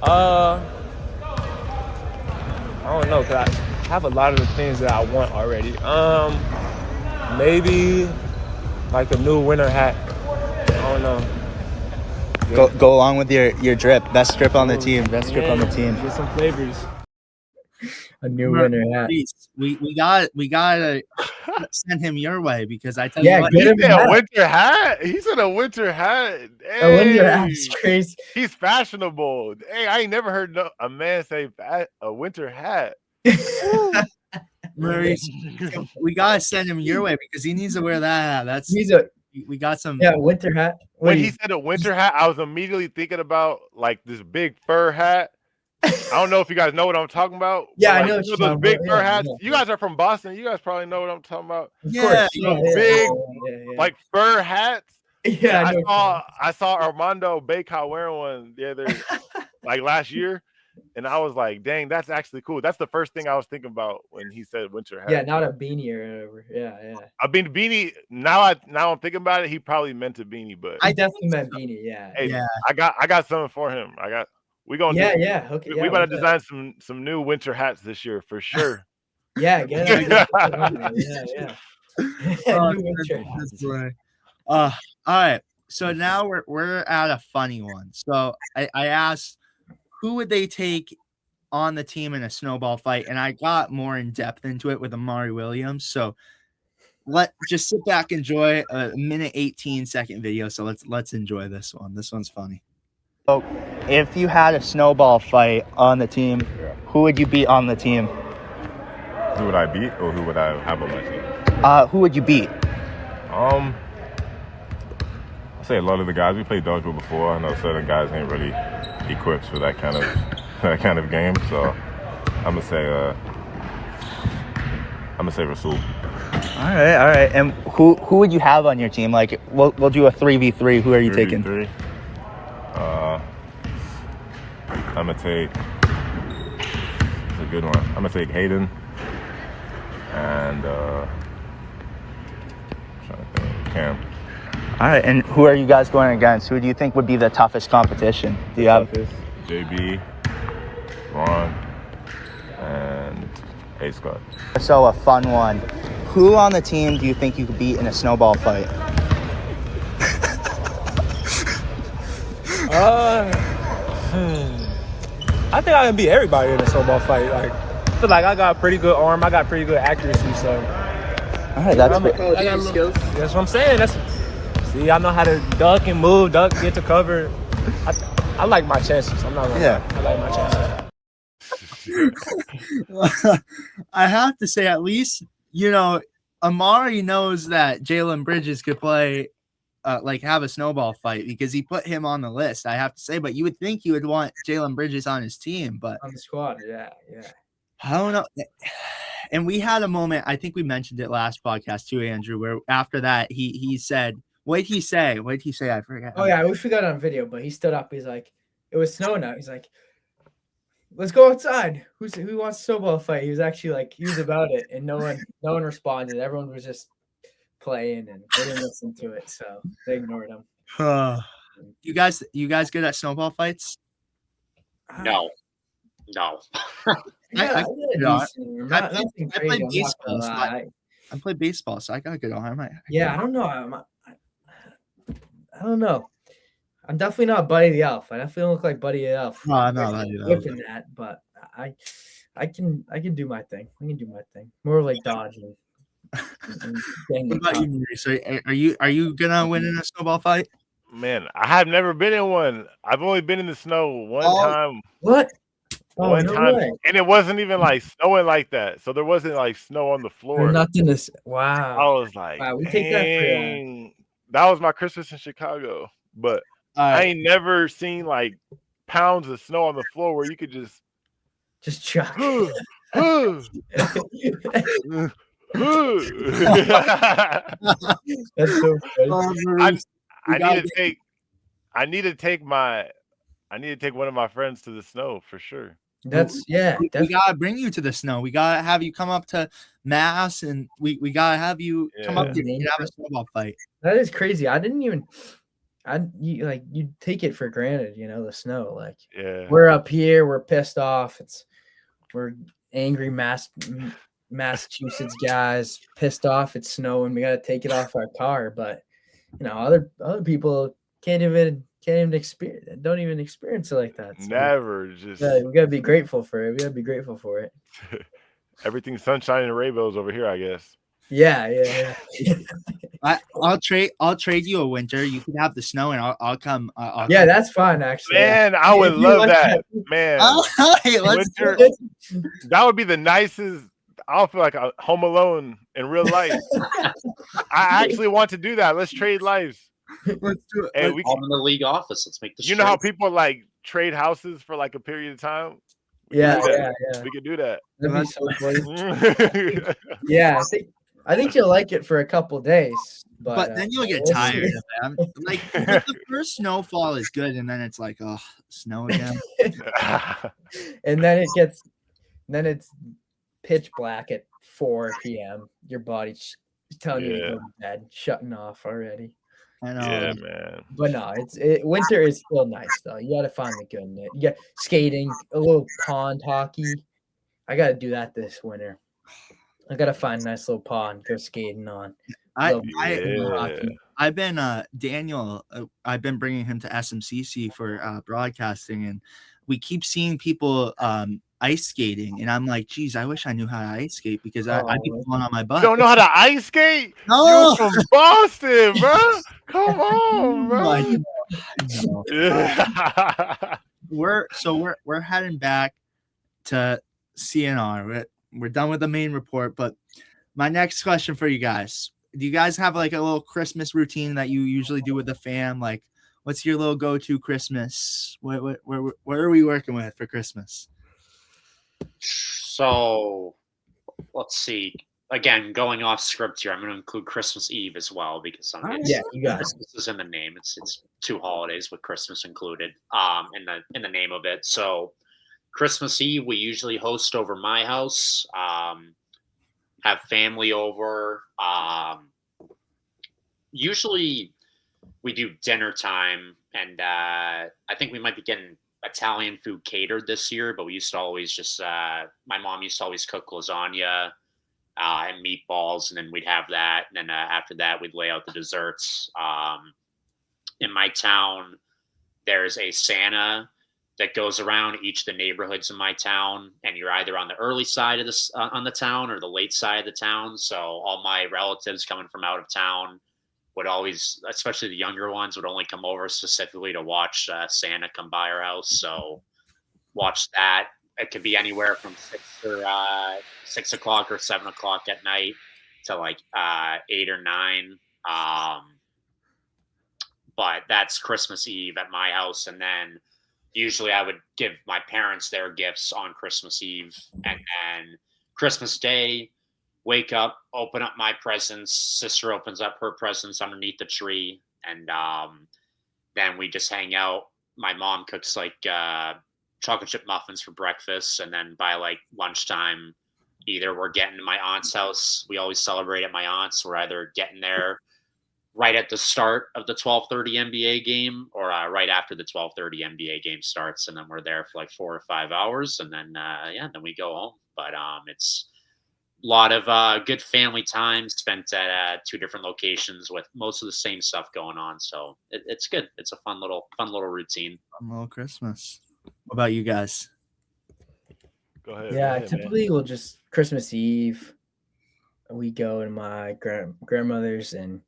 I don't know, cause I have a lot of the things that I want already. Maybe like a new winter hat. I don't know. Go along with your drip. Best drip on the team. Best drip on the team. Get some flavors. A new winner hat. We gotta send him your way because I tell Yeah, you what, get him He said hat. a winter hat. He said a winter hat. A winter Hey, hat's crazy. he's fashionable. Hey, I ain't never heard a man say a winter hat. Maurice, we gotta send him your way because he needs to wear that hat. We got some. Yeah, winter hat. When he said a winter hat, I was immediately thinking about like this big fur hat. I don't know if you guys know what I'm talking about. Yeah, but, I know like, what those big fur yeah, hats. yeah. You guys are from Boston. You guys probably know what I'm talking about. Yeah, big, like fur hats. Yeah, I saw Armando Baycott wearing one the other like last year, and I was like, dang, that's actually cool. That's the first thing I was thinking about when he said winter hat. Yeah, not a beanie or whatever. Yeah. I mean beanie. Now I'm thinking about it. He probably meant a beanie, but I definitely meant beanie. Yeah. hey, Yeah. I got something for him. We gonna Okay. we gotta design some new winter hats this year for sure. Yeah, get it. Yeah. New winter hats. All right. So now we're at a funny one. So I asked who would they take on the team in a snowball fight, and I got more in depth into it with Amari Williams. So just sit back, enjoy a minute 18-second video. So let's enjoy this one. This one's funny. So if you had a snowball fight on the team, who would you beat on the team? Who would I beat, or who would I have on my team? Who would you beat? I'd say a lot of the guys we played dodgeball before. I know certain guys ain't really equipped for that kind of game. So I'm gonna say Rasul. All right. And who would you have on your team? Like we'll do a 3v3. Who are you taking? 3v3. I'm gonna take. It's a good one. I'm gonna take Hayden. And trying to think, Cam. All right, and who are you guys going against? Who do you think would be the toughest competition? Do you have JB, Ron, and A Scott. So a fun one. Who on the team do you think you could beat in a snowball fight? I think I can beat everybody in a snowball fight. Like, I feel like I got pretty good arm. I got pretty good accuracy. So, all right, that's that's what I'm saying. See, I know how to duck and move, get to cover. I like my chances. I'm not gonna lie. I like my chances. I have to say, at least Amari knows that Jalen Bridges could play. Have a snowball fight because he put him on the list, I have to say. But you would think you would want Jalen Bridges on his team, but on the squad, yeah. I don't know. And we had a moment, I think we mentioned it last podcast too, Andrew, where after that he said, what'd he say? I forget. Oh yeah, I wish we got it on video, but he stood up. He's like, it was snowing out. He's like, let's go outside. Who wants a snowball fight? He was actually like, he was about it, and no one responded. Everyone was just playing and they didn't listen to it, so they ignored him. You guys good at snowball fights? No. I played baseball. I played baseball, so I got a good arm. I don't know. I don't know. I'm definitely not Buddy the Elf. I definitely don't look like Buddy the Elf. No, I'm not whipping that, but I can do my thing. I can do my thing. More like dodging. What about you, Maurice? Are you gonna win in a snowball fight? Man, I have never been in one. I've only been in the snow one time. What? One time, way. And it wasn't even like snowing like that. So there wasn't like snow on the floor. Nothing. Wow. I was like, wow, we take that. That was my Christmas in Chicago. but All I right. ain't never seen like pounds of snow on the floor where you could just chuck. That's so funny. I need to take one of my friends to the snow for sure. That's we gotta bring you to the snow. We gotta have you come up to Mass, and we gotta have you come up here and have a snowball fight. That is crazy. I didn't even. You take it for granted, you know, the snow. Like, we're up here, we're pissed off. We're angry Massachusetts guys, pissed off. It's snowing. We gotta take it off our car. But you know, other people can't even experience. Don't even experience it like that. So Never. Just we gotta be grateful for it. We gotta be grateful for it. Everything's sunshine and rainbows over here, I guess. Yeah. I'll trade you a winter. You can have the snow, and I'll come. That's fine, actually. Man, I would love that. Man, hey, let's winter, that would be the nicest. I'll feel like a Home Alone in real life. I actually want to do that. Let's trade lives. Let's do it. Hey, we can in the league office. Let's make this. You know how people like trade houses for like a period of time? Yeah. We could do that. That'd be so funny. Yeah, I think you'll like it for a couple days, but then you'll get tired of it. Like the first snowfall is good, and then it's like, oh, snow again. And then it's pitch black at 4 p.m. Your body's telling you to go to bed, shutting off already. I know. Yeah, man. But no, winter is still nice though. You got to find the good in it. You got skating, a little pond hockey. I got to do that this winter. I got to find a nice little pond, go skating on. I've been Daniel. I've been bringing him to SMCC for broadcasting, and we keep seeing people ice skating, and I'm like, geez, I wish I knew how to ice skate because I'd be falling on my butt. You don't know how to ice skate? No, you're from Boston, bro. Come on, bro. We're heading back to CNR. We're done with the main report, but my next question for you guys: do you guys have like a little Christmas routine that you usually do with the fam? Like, what's your little go-to Christmas? What are we working with for Christmas? So let's see. Again, going off script here, I'm going to include Christmas Eve as well because you got Christmas is in the name. It's two holidays with Christmas included in the name of it. So Christmas Eve, we usually host over my house, have family over. Usually we do dinner time, and I think we might be getting Italian food catered this year, but we used to always just, my mom used to always cook lasagna and meatballs, and then we'd have that. And then after that, we'd lay out the desserts. In my town, there's a Santa that goes around each of the neighborhoods in my town, and you're either on the early side of this on the town or the late side of the town. So all my relatives coming from out of town would always, especially the younger ones, would only come over specifically to watch Santa come by our house. So watch that. It could be anywhere from 6 o'clock or 7 o'clock at night to like 8 or 9. But that's Christmas Eve at my house, and then usually I would give my parents their gifts on Christmas Eve, and then Christmas Day, wake up, open up my presents. Sister opens up her presents underneath the tree, and then we just hang out. My mom cooks like chocolate chip muffins for breakfast, and then by like lunchtime, either we're getting to my aunt's house. We always celebrate at my aunt's. We're either getting there right at the start of the 12:30 NBA game, or right after the 12:30 NBA game starts, and then we're there for like 4 or 5 hours, and then then we go home. But it's a lot of good family time spent at 2 different locations with most of the same stuff going on. So it's good. It's a fun little routine. Fun little Christmas. What about you guys? Go ahead. Yeah, typically we'll just Christmas Eve. We go to my grandmother's and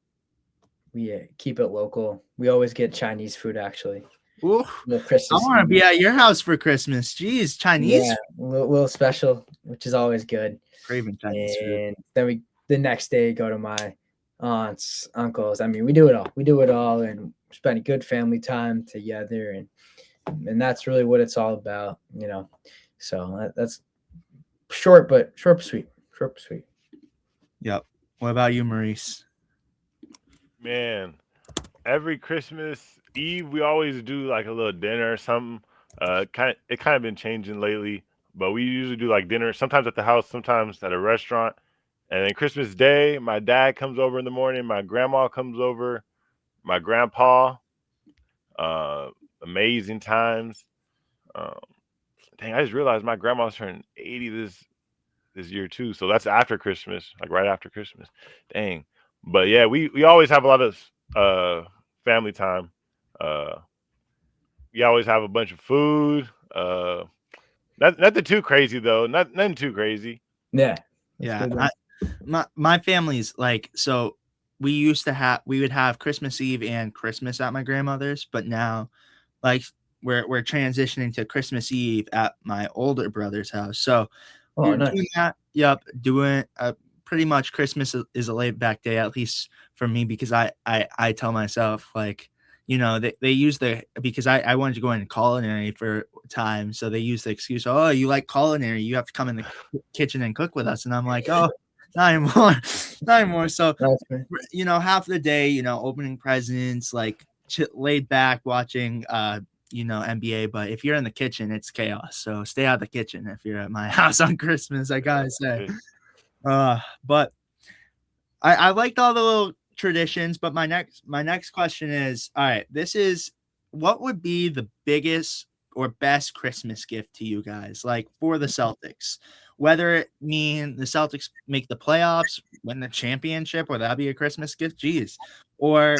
we keep it local. We always get Chinese food, actually. Ooh, Christmas I want to be at your house for Christmas. Jeez, Chinese. Yeah, a little special, which is always good. Craving Chinese food. And then the next day go to my aunts, uncles. I mean, we do it all. We do it all, and spend good family time together, and that's really what it's all about, you know. So that's short but sweet. Short but sweet. Yep. What about you, Maurice? Man, every Christmas Eve we always do like a little dinner or something. It kind of been changing lately, but we usually do like dinner sometimes at the house, sometimes at a restaurant. And then Christmas Day, my dad comes over in the morning, my grandma comes over, my grandpa. Amazing times. Um, Dang, I just realized my grandma's turning 80 this year too. So that's after Christmas, like right after Christmas. Dang. But yeah, we always have a lot of family time. We always have a bunch of food. Nothing too crazy though. Nothing too crazy. Yeah. Yeah. My family's like, so we would have Christmas Eve and Christmas at my grandmother's, but now like we're transitioning to Christmas Eve at my older brother's house. So you're nice. doing that. Yep. Doing pretty much Christmas is a laid back day, at least for me, because I tell myself, like, you know, they use because I wanted to go into culinary for time. So they use the excuse, oh, you like culinary, you have to come in the kitchen and cook with us. And I'm like, oh, not anymore. Not anymore. So, you know, half the day, you know, opening presents, like laid back watching, you know, NBA. But if you're in the kitchen, it's chaos. So stay out of the kitchen if you're at my house on Christmas, I gotta say. But I liked all the little traditions. But my next question is, all right, what would be the biggest or best Christmas gift to you guys, like for the Celtics? Whether it mean the Celtics make the playoffs, win the championship, or that'd be a Christmas gift, geez, or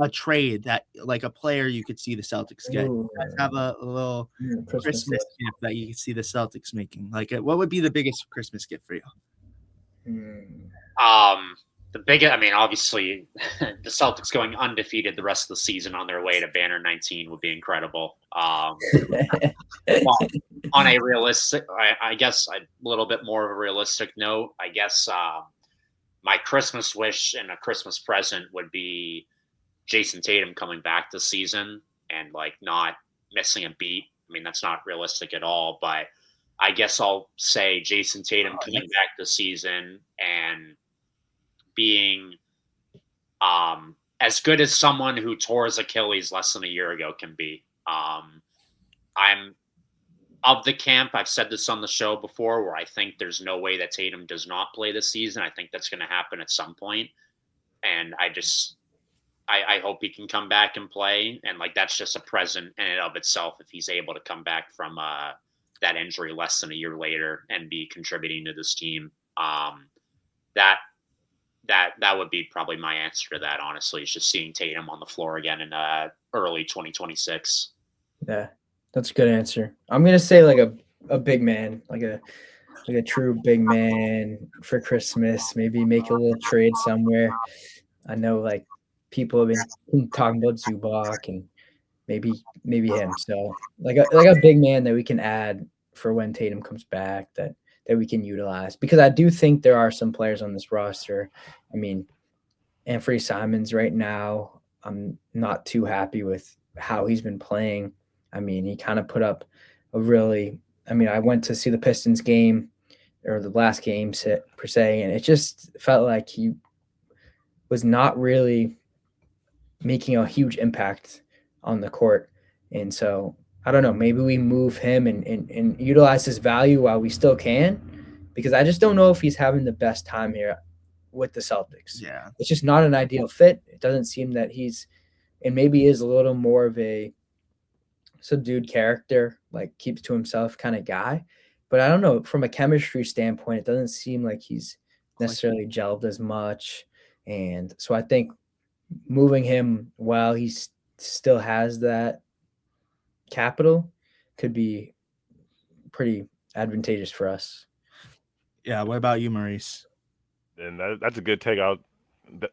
a trade that, like a player you could see the Celtics get. You guys have a little Christmas gift that you could see the Celtics making. Like, what would be the biggest Christmas gift for you? The biggest, I mean, obviously, the Celtics going undefeated the rest of the season on their way to banner 19 would be incredible. Well, on a realistic, I guess a little bit more of a realistic note, I guess my Christmas wish and a Christmas present would be Jason Tatum coming back this season and like not missing a beat. I mean, that's not realistic at all, but I guess I'll say Jason Tatum coming back this season and being as good as someone who tore his Achilles less than a year ago can be. I'm of the camp, I've said this on the show before, where I think there's no way that Tatum does not play this season. I think that's going to happen at some point. And I hope he can come back and play. And like, that's just a present in and of itself if he's able to come back from that injury less than a year later and be contributing to this team. That would be probably my answer to that, honestly, is just seeing Tatum on the floor again in early 2026. Yeah, that's a good answer. I'm gonna say like a big man, like a true big man for Christmas. Maybe make a little trade somewhere. I know like people have been talking about Zubac and maybe him. So like a big man that we can add for when Tatum comes back that we can utilize, because I do think there are some players on this roster. I mean, Anthony Simons right now, I'm not too happy with how he's been playing. I mean, he kind of put up I went to see the Pistons game, or the last game per se, and it just felt like he was not really making a huge impact on the court. And so I don't know, maybe we move him and utilize his value while we still can, because I just don't know if he's having the best time here with the Celtics. Yeah. It's just not an ideal fit. It doesn't seem that and maybe is a little more of a subdued character, like keeps to himself kind of guy. But I don't know, from a chemistry standpoint, it doesn't seem like he's necessarily gelled as much. And so I think moving him while he still has that capital could be pretty advantageous for us. Yeah. What about you, Maurice? And that's a good take out.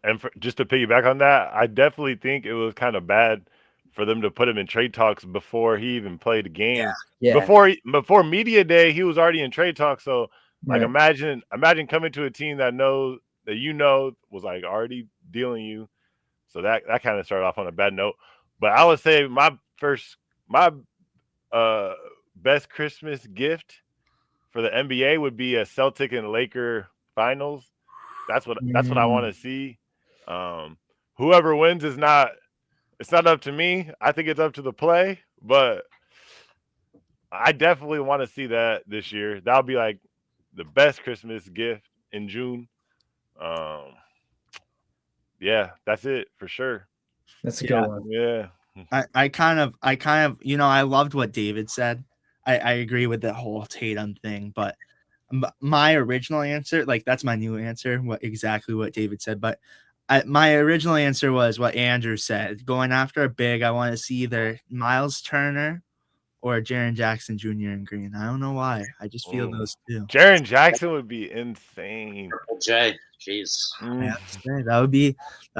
And just to piggyback on that, I definitely think it was kind of bad for them to put him in trade talks before he even played the game. Yeah. Before media day, he was already in trade talks. So like, imagine coming to a team that knows that was like already dealing you. So that kind of started off on a bad note. But I would say my best Christmas gift for the NBA would be a Celtic and Laker finals. That's what I want to see. Whoever wins it's not up to me. I think it's up to the play, but I definitely want to see that this year. That'll be like the best Christmas gift in June. Yeah, that's it for sure. That's a good one. Yeah. I kind of, I loved what David said. I agree with the whole Tatum thing, but my original answer, like that's my new answer, exactly what David said. But my original answer was what Andrew said. Going after a big, I want to see either Miles Turner or Jaren Jackson Jr. in green. I don't know why. I just feel those two. Jaren Jackson would be insane. Jay, jeez. That'd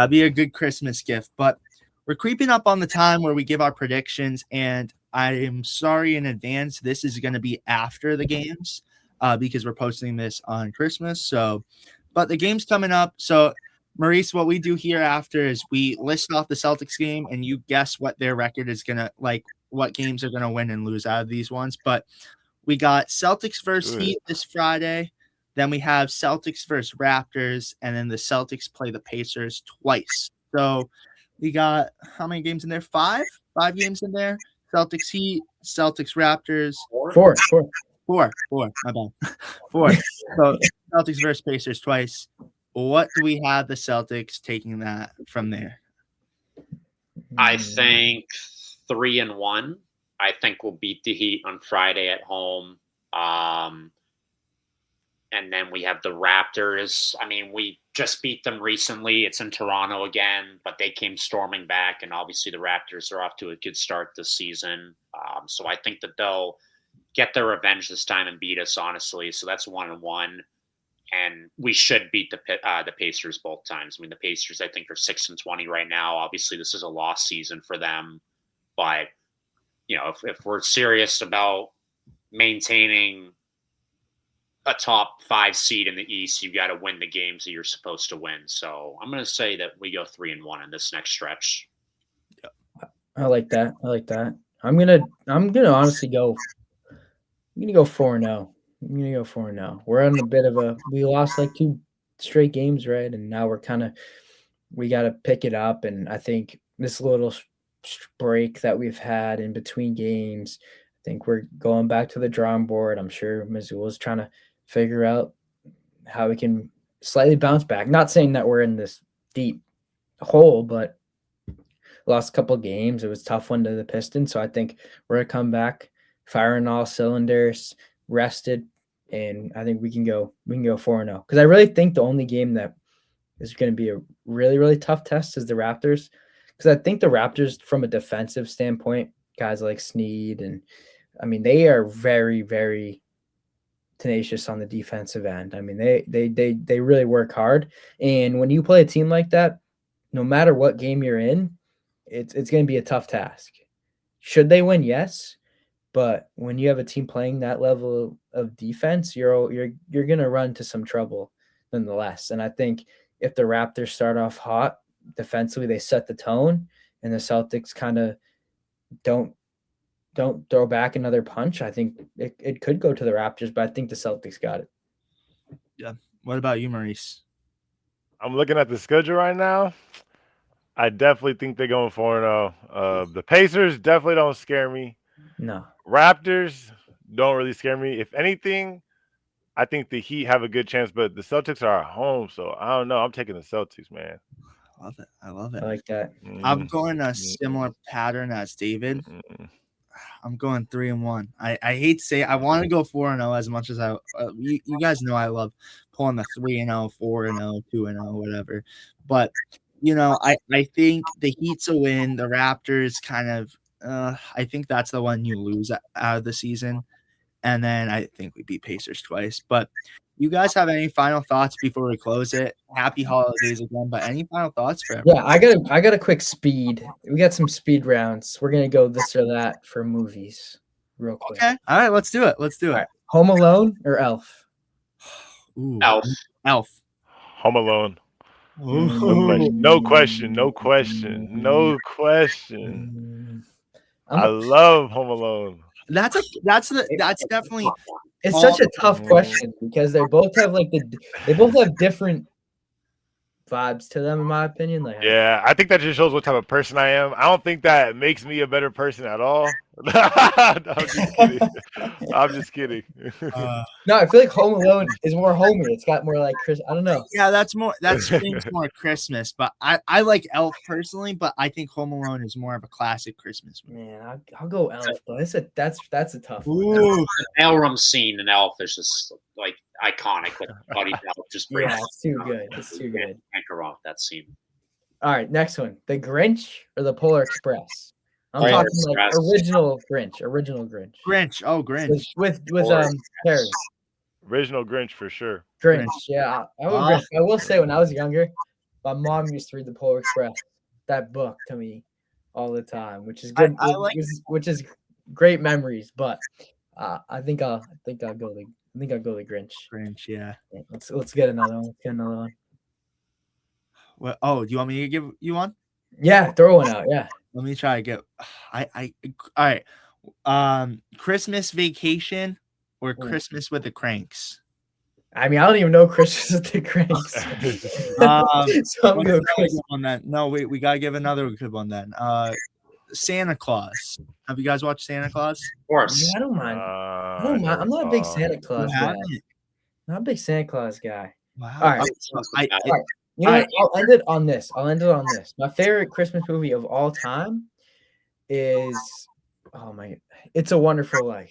be a good Christmas gift. But we're creeping up on the time where we give our predictions, and I am sorry in advance. This is going to be after the games because we're posting this on Christmas. So, but the game's coming up. So, Maurice, what we do here after is we list off the Celtics game, and you guess what their record is going to, like, what games are going to win and lose out of these ones. But we got Celtics versus Heat this Friday. Then we have Celtics versus Raptors, and then the Celtics play the Pacers twice. So we got how many games in there? Five games in there. Celtics Heat, Celtics Raptors. Four. My bad. 4. So Celtics versus Pacers twice. What do we have the Celtics taking that from there? I think 3-1. I think we'll beat the Heat on Friday at home. And then we have the Raptors. I mean, we just beat them recently. It's in Toronto again, but they came storming back. And obviously the Raptors are off to a good start this season. So I think that they'll get their revenge this time and beat us, honestly. So that's 1-1. And we should beat the Pacers both times. I mean, the Pacers, I think, are 6-20 right now. Obviously, this is a lost season for them. But, if we're serious about maintaining a top 5 seed in the East, you got to win the games that you're supposed to win. So I'm going to say that we go 3-1 in this next stretch. I like that. I'm gonna honestly go. I'm gonna go 4-0. We're on a bit of we lost like 2 straight games, right? And now we got to pick it up. And I think this little break that we've had in between games, I think we're going back to the drawing board. I'm sure Miguel is trying to figure out how we can slightly bounce back. Not saying that we're in this deep hole, but lost a couple of games. It was a tough one to the Pistons. So I think we're going to come back firing all cylinders, rested, and I think we can go 4-0. Because I really think the only game that is going to be a really, really tough test is the Raptors. Because I think the Raptors, from a defensive standpoint, guys like Snead, and I mean, they are very, very tenacious on the defensive end. I mean, they really work hard. And when you play a team like that, no matter what game you're in, it's going to be a tough task. Should they win? Yes. But when you have a team playing that level of defense, you're going to run into some trouble nonetheless. And I think if the Raptors start off hot defensively, they set the tone, and the Celtics kind of don't throw back another punch, I think it could go to the Raptors, but I think the Celtics got it. Yeah. What about you, Maurice? I'm looking at the schedule right now. I definitely think they're going 4-0. The Pacers definitely don't scare me. No. Raptors don't really scare me. If anything, I think the Heat have a good chance, but the Celtics are at home, so I don't know. I'm taking the Celtics, man. I love it. I like that. I'm going a similar pattern as David. I'm going 3-1. I hate to say it. I want to go 4-0 as much as you guys know I love pulling the 3-0, 4-0, 2-0, whatever. But I think the Heat's a win. The Raptors kind of I think that's the one you lose out of the season. And then I think we beat Pacers twice. But you guys have any final thoughts before we close it? Happy holidays again, but any final thoughts for everyone? Yeah, I got a quick speed. We got some speed rounds. We're gonna go this or that for movies real quick. Okay. All right, let's do it. All right. Home Alone or Elf? Ooh. Elf. Elf. Home Alone. No question. No question. No question. I love Home Alone. That's definitely. It's such a tough question because they both have they both have different vibes to them, in my opinion. Like, yeah, I think that just shows what type of person I am. I don't think that makes me a better person at all. I'm just kidding. I'm just kidding. No, I feel like Home Alone is more homey. It's got more like Chris. I don't know. Yeah, that screams more Christmas. But I like Elf personally, but I think Home Alone is more of a classic Christmas movie. Man, I'll go Elf, but that's a tough one. The mailroom scene in Elf is just like iconic. With Buddy Elf just yeah, it's too good. It's too good. Can't go wrong with that scene. All right, next one: The Grinch or The Polar Express. I'm talking like original Grinch. Grinch. Oh, Grinch. With Caires. Original Grinch for sure. Grinch. Yeah, I will say when I was younger, my mom used to read The Polar Express, that book, to me all the time, which is good. Which is great memories. But I think I'll go the Grinch. Grinch. Yeah. Let's get another one. Well, oh, do you want me to give you one? Yeah, throw one out. Yeah. Let me try to get. All right. Christmas Vacation or Christmas with the Cranks. I mean, I don't even know Christmas with the Cranks. So I'm going on that. No, wait, we gotta give another good one then. Santa Claus. Have you guys watched Santa Claus? Of course. Yeah, I don't mind. I'm not a big Santa Claus guy. Not a big Santa Claus guy. Wow. All right. You know what? I'll end it on this. My favorite Christmas movie of all time is It's a Wonderful Life.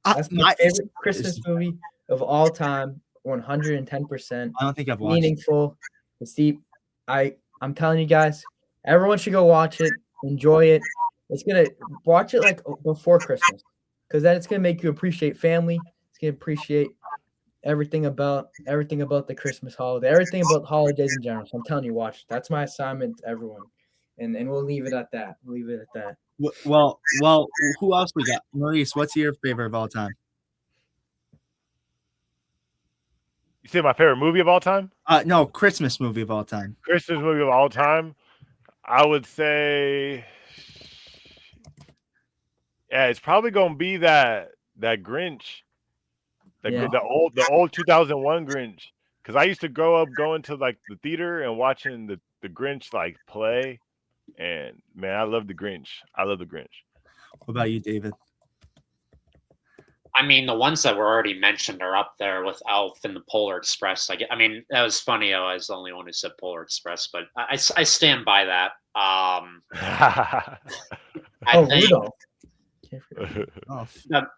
That's my favorite Christmas movie of all time. 110%. I don't think I've watched meaningful. It's deep. I'm telling you guys, everyone should go watch it. Enjoy it. It's gonna watch it like before Christmas, because then it's gonna make you appreciate family. It's gonna appreciate everything about the Christmas holiday, everything about holidays in general. So I'm telling you, watch it. That's my assignment to everyone, and we'll leave it at that. Well, who else we got? Maurice, what's your favorite of all time? You say my favorite movie of all time? No, Christmas movie of all time. Christmas movie of all time, I would say, yeah, it's probably gonna be that Grinch. The old 2001 Grinch, because I used to grow up going to like the theater and watching the Grinch like play, and man, I love the Grinch. What about you, David? I mean, the ones that were already mentioned are up there with Elf and the Polar Express. I mean, that was funny. I was the only one who said Polar Express, but I stand by that. I think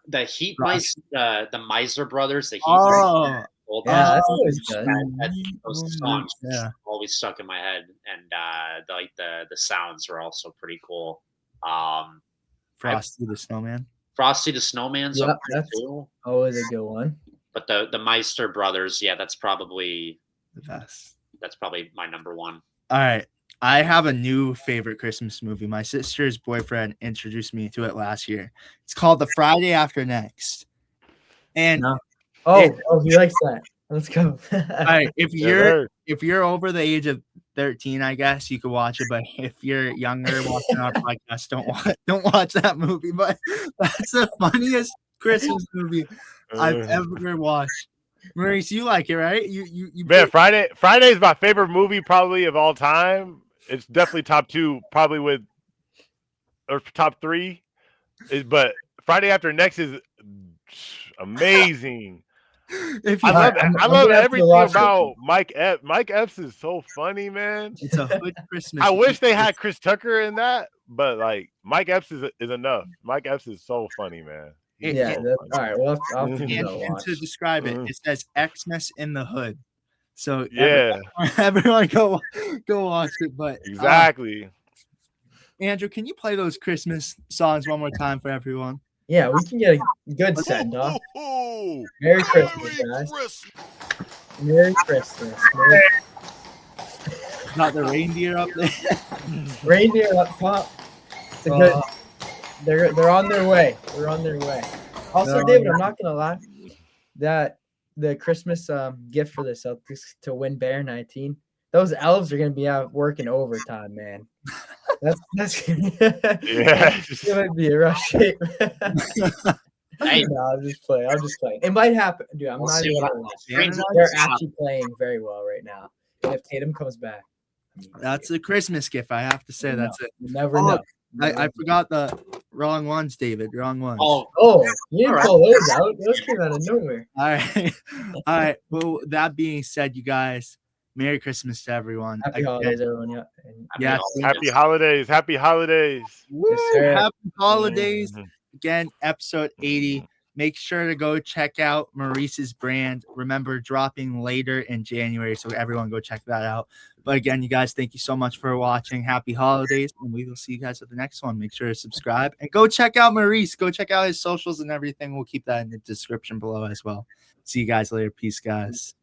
the Heat Mice, the Miser Brothers, the Heat. Yeah, that's always good. Those songs always stuck in my head, and the sounds were also pretty cool. Frosty the Snowman. Frosty the Snowman's up there too. Always a good one. But the Meister Brothers, yeah, that's probably the best. That's probably my number one. All right. I have a new favorite Christmas movie. My sister's boyfriend introduced me to it last year. It's called The Friday After Next. And he likes that. Let's go. All right, if you're over the age of 13, I guess you could watch it. But if you're younger watching our podcast, don't watch that movie. But that's the funniest Christmas movie I've ever watched. Maurice, you like it, right? You man, Friday is my favorite movie probably of all time. It's definitely top 2, probably or top 3. But Friday After Next is amazing. I love everything about Mike Epps. Mike Epps is so funny, man. It's a good Christmas. I wish they had Chris Tucker in that, but like Mike Epps is enough. Mike Epps is so funny, man. All right. Well, and to describe it, it says Xmas in the Hood. So everyone go watch it. But exactly. Andrew, can you play those Christmas songs one more time for everyone? Yeah, we can get a good send off. Merry Christmas, guys. Merry Christmas. Not the reindeer up there. Reindeer up top. It's a good. They're on their way. Also, David, I'm not gonna lie, that the Christmas gift for the Celtics to win Bear 19 those elves are gonna be out working overtime, man. That's Yeah. it might be a rough shape. Hey. No, I'm just playing. It might happen, dude. I'm We'll not see even what gonna lie. happens. They're actually playing very well right now. And if Tatum comes back, I mean, That's a Christmas gift, I have to say. That's it. you never Oh, know. I forgot the wrong ones, David. Wrong ones. Oh, you didn't All right. pull those out. Those came out of nowhere. All right. All right. Well, that being said, you guys, Merry Christmas to everyone. Happy holidays, everyone. Yeah. And Yes. Happy holidays. Happy holidays. Woo, Yes, sir. happy holidays. Mhm. Again, episode 80. Make sure to go check out Maurice's brand. Remember, dropping later in January, so everyone go check that out. But again, you guys, thank you so much for watching. Happy holidays, and we will see you guys at the next one. Make sure to subscribe and go check out Maurice. Go check out his socials and everything. We'll keep that in the description below as well. See you guys later. Peace, guys.